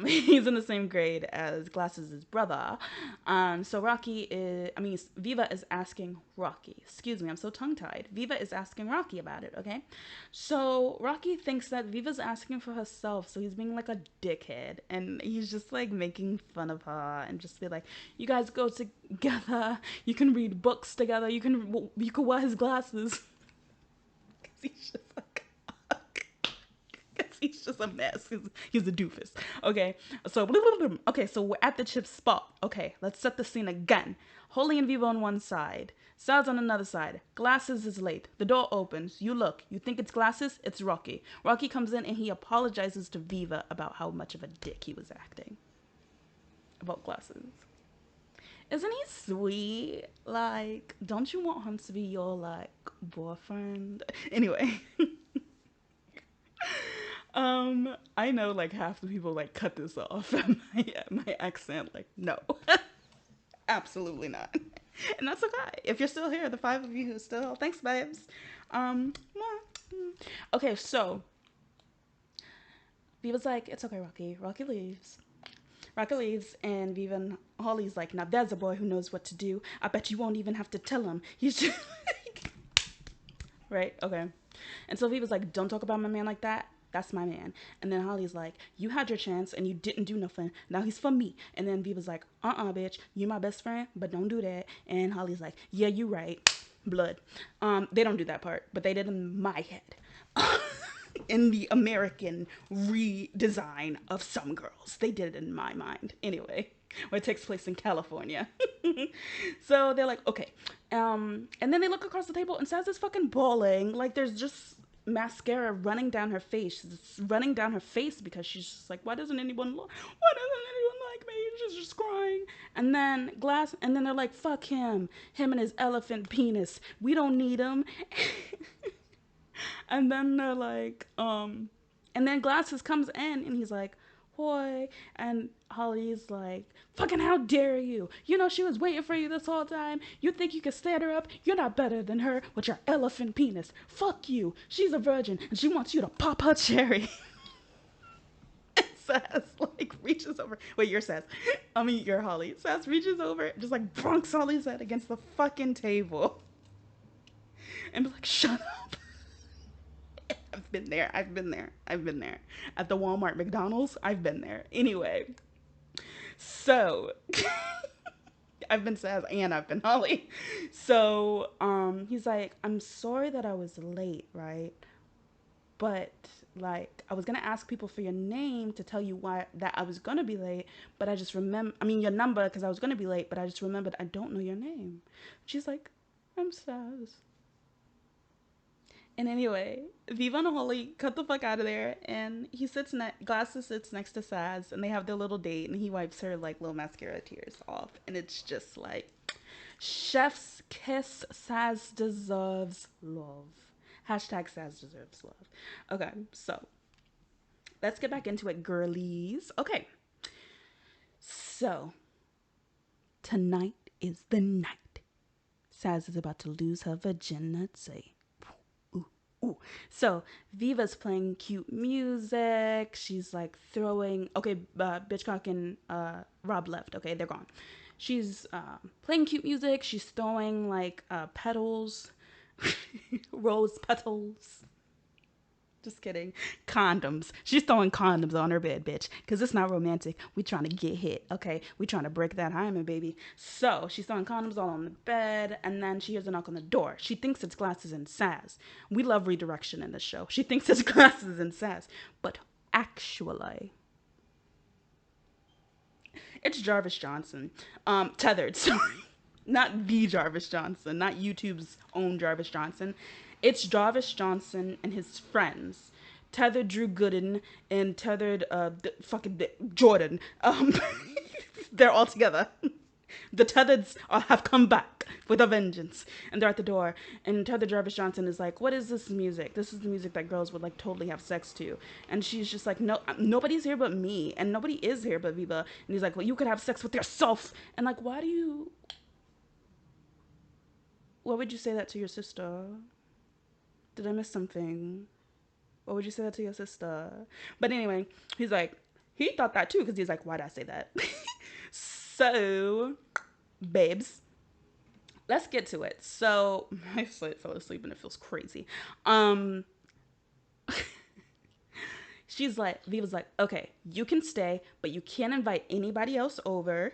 He's in the same grade as Glasses' brother. So Viva is asking Rocky. Excuse me, I'm so tongue-tied. Viva is asking Rocky about it, okay? So Rocky thinks that Viva's asking for herself, so he's being like a dickhead. And he's just like making fun of her and just be like, you guys go together, you can read books together, you can wear his glasses. Because he's just like, he's just a mess. He's a doofus. Okay, so we're at the chip spot. Okay, let's set the scene again. Holly and Viva on one side, Sal's on another side. Glasses is late. The door opens. You look. You think it's Glasses? It's Rocky. Rocky comes in and he apologizes to Viva about how much of a dick he was acting about Glasses. Isn't he sweet? Like, don't you want him to be your like boyfriend? Anyway. I know like half the people like cut this off at my accent. Like, no, absolutely not. And that's okay. If you're still here, the 5 of you who still, thanks, babes. Okay, so Viva's like, it's okay, Rocky. Rocky leaves, and Viva and Holly's like, now there's a boy who knows what to do. I bet you won't even have to tell him. He's just Right? Okay. And so Viva's like, don't talk about my man like that. That's my man. And then Holly's like, you had your chance and you didn't do nothing. Now he's for me. And then Viva's like, bitch, you my best friend, but don't do that. And Holly's like, yeah, you right. Blood. They don't do that part, but they did in my head. In the American redesign of Some Girls. They did it in my mind. Anyway, where it takes place in California. So they're like, okay. And then they look across the table and Saz is fucking bawling. Like there's just mascara running down her face. It's running down her face because she's just like, why doesn't anyone like me? She's just crying. And then they're like, fuck him and his elephant penis. We don't need him. And then they're like, and then Glasses comes in and he's like, "Hoy," and Holly's like, "Fucking how dare you? You know she was waiting for you this whole time. You think you can stand her up? You're not better than her with your elephant penis. Fuck you. She's a virgin and she wants you to pop her cherry." Sass like reaches over. Wait, you're Sass. I mean, you're Holly. Sass reaches over, just like bonks Holly's head against the fucking table, and be like, "Shut up." I've been there. I've been there. I've been there. At the Walmart McDonald's, I've been there. Anyway, so I've been Saz and I've been Holly. So he's like, I'm sorry that I was late, right? But like I was gonna ask people for your name to tell you why that I was gonna be late, but I just your number because I was gonna be late, but I just remembered I don't know your name. She's like, I'm Saz. And anyway, Viva and Holly cut the fuck out of there, and Glasses sits next to Saz, and they have their little date, and he wipes her like little mascara tears off, and it's just like, chef's kiss. Saz deserves love. Hashtag Saz deserves love. Okay, so let's get back into it, girlies. Okay, so tonight is the night. Saz is about to lose her virginity. Ooh. So Viva's playing cute music. She's like throwing. Okay, Bitchcock and Rob left. Okay, they're gone. She's playing cute music. She's throwing like petals, rose petals. Just kidding. Condoms. She's throwing condoms on her bed, bitch. Because it's not romantic. We trying to get hit, okay? We trying to break that hymen, baby. So she's throwing condoms all on the bed. And then she hears a knock on the door. She thinks it's Glasses and Saz. We love redirection in this show. She thinks it's Glasses and Saz. But actually, it's Jarvis Johnson. Tethered, sorry. Not the Jarvis Johnson. Not YouTube's own Jarvis Johnson. It's Jarvis Johnson and his friends, Tethered Drew Gooden and Tethered Jordan. They're all together. The Tethereds have come back with a vengeance, and they're at the door. And Tethered Jarvis Johnson is like, "What is this music? This is the music that girls would like totally have sex to." And she's just like, "No, nobody's here but me, and nobody is here but Viva." And he's like, "Well, you could have sex with yourself." And like, why would you say that to your sister? Did I miss something? Why would you say that to your sister? But anyway, he's like, he thought that too, because he's like, why'd I say that? So, babes, let's get to it. So, I fell asleep and it feels crazy. Viva's like, okay, you can stay, but you can't invite anybody else over.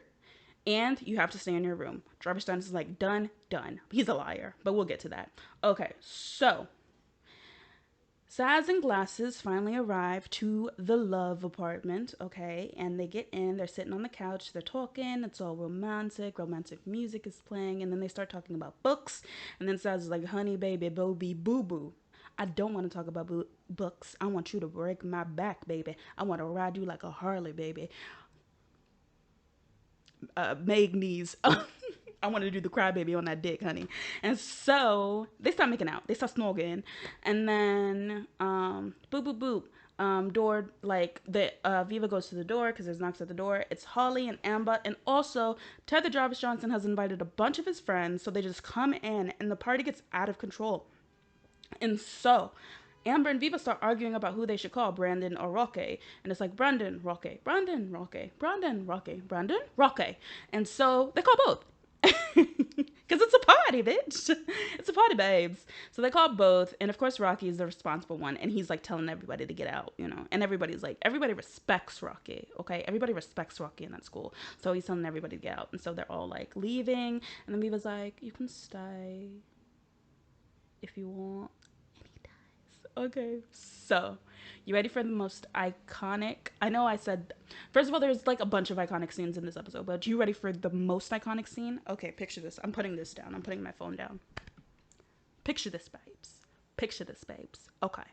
And you have to stay in your room. Jarvis Johnson is like, done. He's a liar, but we'll get to that. Okay, so Saz and Glasses finally arrive to the love apartment, okay? And they get in, they're sitting on the couch, they're talking, it's all romantic music is playing, and then they start talking about books, and then Saz is like, honey, baby, boo-bee, boo-boo. I don't want to talk about books. I want you to break my back, baby. I want to ride you like a Harley, baby. Meg knees. I want to do the crybaby on that dick, honey. And so they start making out. They start snogging. And then, boop, boop, boop. Door, like, Viva goes to the door because there's knocks at the door. It's Holly and Amber. And also, Tether Jarvis Johnson has invited a bunch of his friends. So they just come in and the party gets out of control. And so Amber and Viva start arguing about who they should call, Brandon or Roque. And it's like, Brandon, Roque, Brandon, Roque, Brandon, Roque, Brandon, Roque. And so they call both. Because it's a party, bitch. It's a party, babes. So they call both. And of course, Rocky is the responsible one. And he's like telling everybody to get out, you know. And everybody's like, everybody respects Rocky, okay? Everybody respects Rocky in that school. So he's telling everybody to get out. And so they're all like leaving. And then Viva's like, you can stay if you want. And he does. Okay. So you ready for the most iconic? I know I said, first of all, there's like a bunch of iconic scenes in this episode, but you ready for the most iconic scene? Okay, picture this. I'm putting this down. I'm putting my phone down. Picture this, babes. Picture this, babes. Okay.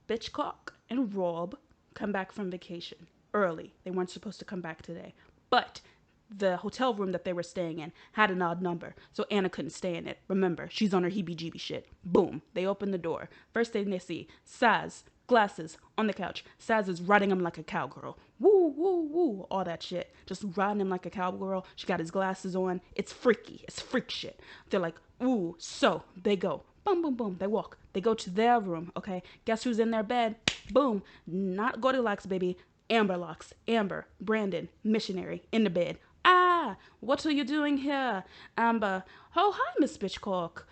Bitchcock and Rob come back from vacation early. They weren't supposed to come back today. But the hotel room that they were staying in had an odd number, so Anna couldn't stay in it. Remember, she's on her heebie-jeebie shit. Boom. They open the door. First thing they see, Saz, glasses, on the couch. Saz is riding him like a cowgirl. Woo, woo, woo, all that shit. Just riding him like a cowgirl. She got his glasses on. It's freaky. It's freak shit. They're like, ooh, so they go. Boom, boom, boom. They walk. They go to their room, okay? Guess who's in their bed? Boom. Not Goldilocks, baby. Amber Locks. Amber, Brandon, missionary, in the bed. Ah, what are you doing here? Amber. Oh, hi, Miss Bitchcock.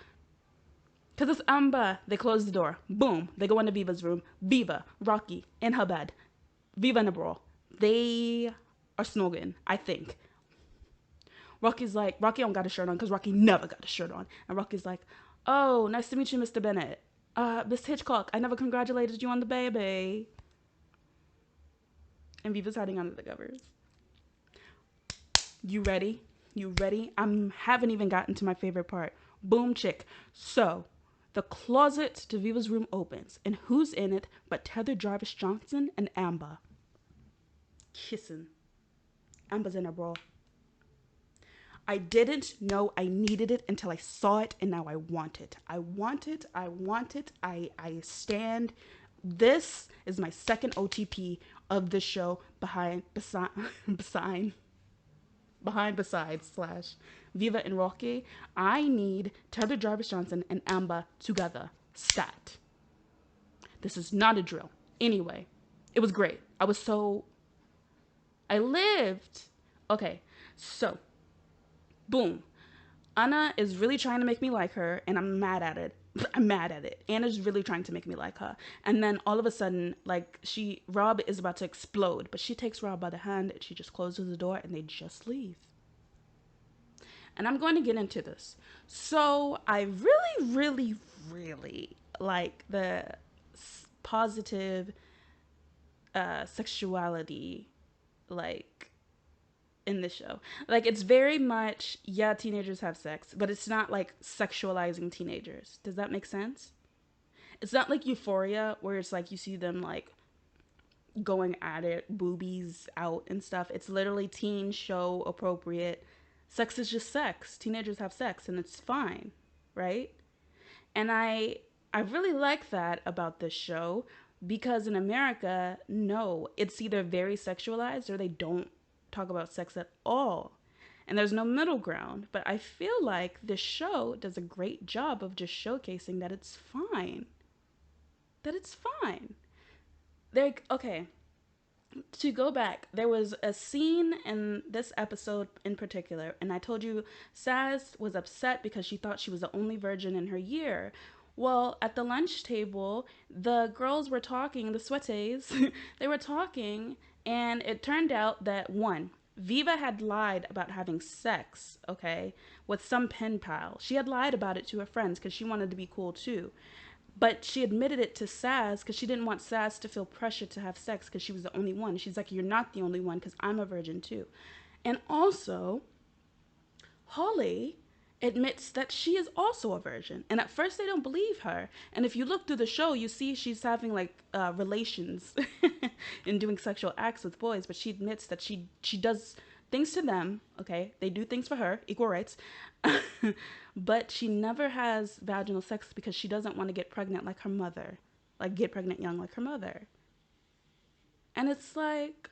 Because it's Amber. They close the door. Boom. They go into Viva's room. Viva, Rocky, in her bed. Viva in a brawl. They are snogging, I think. Rocky's like, Rocky don't got a shirt on because Rocky never got a shirt on. And Rocky's like, oh, nice to meet you, Mr. Bennett. Miss Hitchcock, I never congratulated you on the baby. And Viva's hiding under the covers. You ready? You ready? I haven't even gotten to my favorite part. Boom, chick. So, the closet to Viva's room opens. And who's in it but Tether Jarvis Johnson and Amber? Kissing. Amber's in a brawl. I didn't know I needed it until I saw it, and now I want it. I want it. I want it. I stand. This is my second OTP of the show besides / Viva and Rocky. I need Tether Jarvis Johnson and Amber together. Stat. This is not a drill. Anyway, it was great. I lived. Okay, so boom. Anna is really trying to make me like her, and I'm mad at it. I'm mad at it. Anna's really trying to make me like her. And then all of a sudden, like, Rob is about to explode, but she takes Rob by the hand and she just closes the door and they just leave. And I'm going to get into this. So I really, really, really like the positive sexuality, like, in this show. Like, it's very much, yeah, teenagers have sex, but it's not like sexualizing teenagers. Does that make sense? It's not like Euphoria, where it's like you see them like going at it, boobies out and stuff. It's literally teen show appropriate. Sex is just sex. Teenagers have sex and it's fine, right? And I really like that about this show, because in America, no, it's either very sexualized or they don't talk about sex at all. And there's no middle ground. But I feel like this show does a great job of just showcasing that it's fine. That it's fine. Okay, to go back, there was a scene in this episode in particular, and I told you Saz was upset because she thought she was the only virgin in her year. Well, at the lunch table, the girls were talking, the sweaties, they were talking, and it turned out that one, Viva had lied about having sex, okay, with some pen pal. She had lied about it to her friends because she wanted to be cool too. But she admitted it to Saz because she didn't want Saz to feel pressure to have sex because she was the only one. She's like, you're not the only one because I'm a virgin too. And also, Holly admits that she is also a virgin. And at first they don't believe her. And if you look through the show, you see she's having like relations and doing sexual acts with boys. But she admits that she does things to them. Okay, they do things for her, equal rights. But she never has vaginal sex because she doesn't want to get pregnant like her mother. Like, get pregnant young like her mother. And it's like,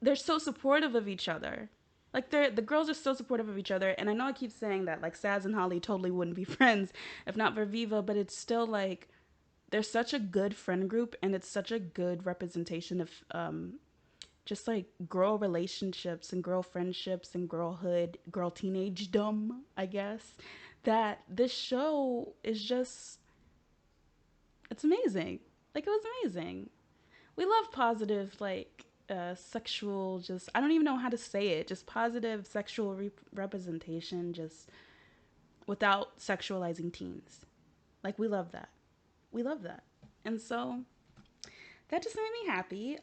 they're so supportive of each other. Like, the girls are so supportive of each other. And I know I keep saying that, like, Saz and Holly totally wouldn't be friends if not for Viva. But it's still, like, they're such a good friend group. And it's such a good representation of just like girl relationships and girl friendships and girlhood, girl teenagedom, I guess, that this show is just, it's amazing. Like, it was amazing. We love positive, like, sexual, just, I don't even know how to say it, just positive sexual representation, just without sexualizing teens. Like, we love that. We love that. And so that just made me happy.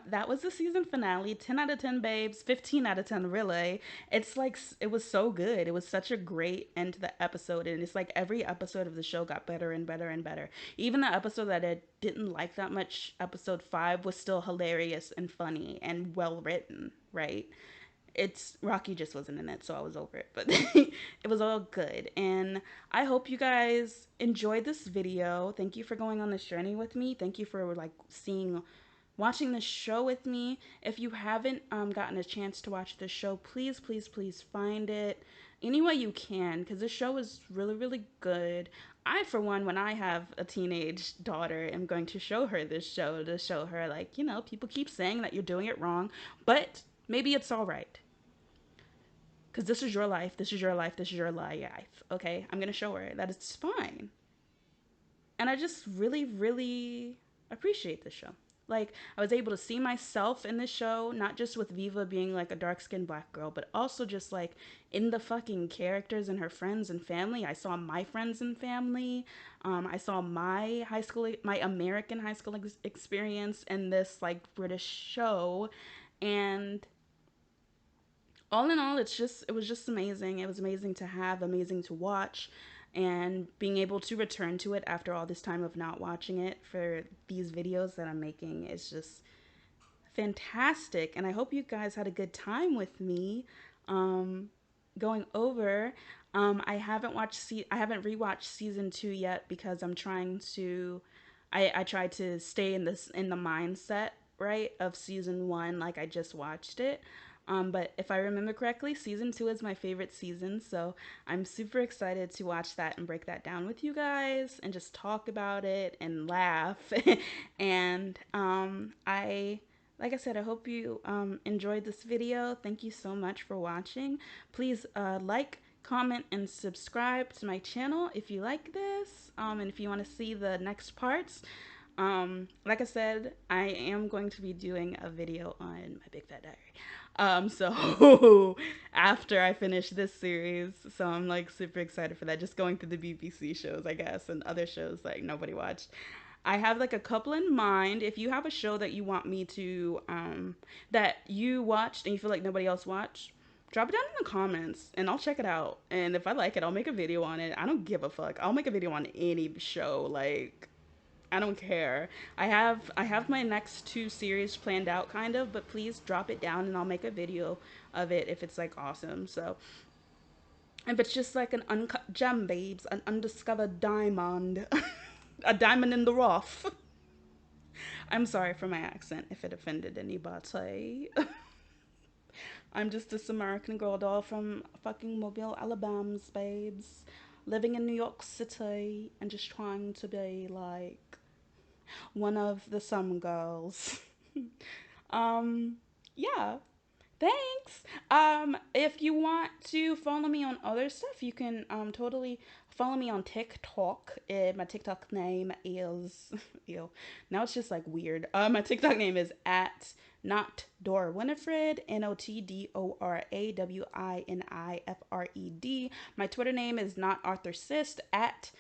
That was the season finale. 10 out of 10 babes, 15 out of 10 really. It's like, it was so good. It was such a great end to the episode, and it's like every episode of the show got better and better and better. Even the episode that I didn't like that much, episode 5, was still hilarious and funny and well written, right? It's Rocky just wasn't in it, so I was over it, but it was all good. And I hope you guys enjoyed this video. Thank you for going on this journey with me. Thank you for like watching the show with me. If you haven't gotten a chance to watch the show, please, please, please find it any way you can, because this show is really, really good. I, for one, when I have a teenage daughter, am going to show her this show to show her, like, you know, people keep saying that you're doing it wrong, but maybe it's all right. Because this is your life. This is your life. This is your life. Okay? I'm going to show her that it's fine. And I just really, really appreciate this show. Like, I was able to see myself in this show, not just with Viva being like a dark-skinned black girl, but also just like in the fucking characters and her friends and family. I saw my friends and family. I saw my high school, my American high school experience in this like British show. And all in all, it was just amazing. It was amazing to have, amazing to watch, and being able to return to it after all this time of not watching it for these videos that I'm making is just fantastic. And I hope you guys had a good time with me going over. I haven't rewatched season 2 yet because I'm trying to I tried to stay in the mindset, right, of season 1, like I just watched it. But if I remember correctly, season 2 is my favorite season, so I'm super excited to watch that and break that down with you guys and just talk about it and laugh. And like I said, I hope you enjoyed this video. Thank you so much for watching. Please like, comment, and subscribe to my channel if you like this, and if you want to see the next parts. Like I said, I am going to be doing a video on my Big Fat Diary. So after I finish this series, so I'm like super excited for that. Just going through the BBC shows, I guess, and other shows like nobody watched. I have like a couple in mind. If you have a show that you want me to, that you watched and you feel like nobody else watched, drop it down in the comments and I'll check it out. And if I like it, I'll make a video on it. I don't give a fuck. I'll make a video on any show. Like, I don't care. I have my next 2 series planned out kind of, but please drop it down and I'll make a video of it if it's like awesome. So if it's just like an uncut gem, babes, an undiscovered diamond, a diamond in the rough. I'm sorry for my accent if it offended anybody. I'm just this American girl doll from fucking Mobile, Alabama, babes, living in New York City and just trying to be like one of the some girls. um, yeah. Thanks. If you want to follow me on other stuff, you can totally follow me on TikTok. My TikTok name is ew. Now it's just like weird. My TikTok name is at not Dora Winifred, NotDorawinifred. My Twitter name is not Arthur Sist at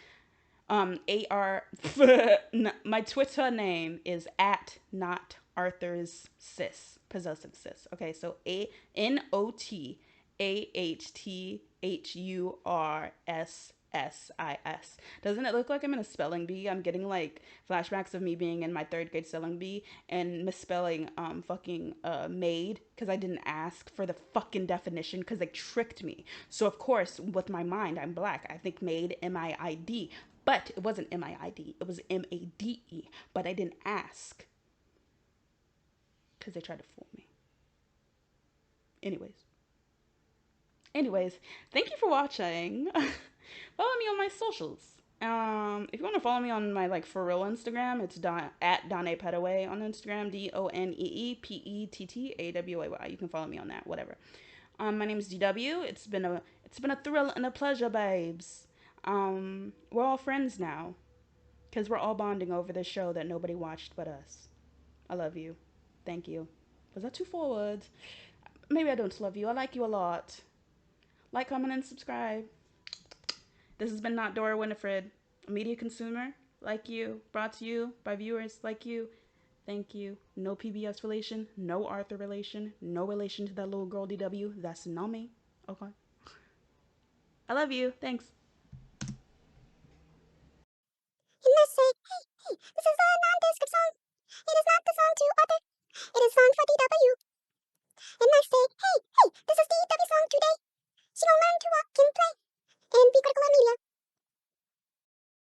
AR. My Twitter name is at not Arthur's sis, possessive sis. Okay, so ANOTAHTHURSSIS. Doesn't it look like I'm in a spelling bee? I'm getting like flashbacks of me being in my 3rd grade spelling bee and misspelling fucking maid because I didn't ask for the fucking definition because they tricked me. So of course, with my mind, I'm black. I think maid, MIID. But it wasn't MIID, it was MADE. But I didn't ask because they tried to fool me. Anyways, thank you for watching. Follow me on my socials. If you want to follow me on my like for real Instagram, it's at Dane Petaway on Instagram, DoneePettaway. You can follow me on that, whatever. My name is DW. It's been a thrill and a pleasure, babes. We're all friends now, cause we're all bonding over this show that nobody watched but us. I love you. Thank you. Was that too forward? Maybe I don't love you. I like you a lot. Like, comment, and subscribe. This has been Not Dora Winifred, a media consumer like you, brought to you by viewers like you. Thank you. No PBS relation, no Arthur relation, no relation to that little girl DW. That's not me. Okay. I love you. Thanks. And let's say, hey, hey, this is a non-descript song. It is not the song to Arthur. It is song for DW. And I say, hey, hey, this is DW song today. She gon' learn to walk and play.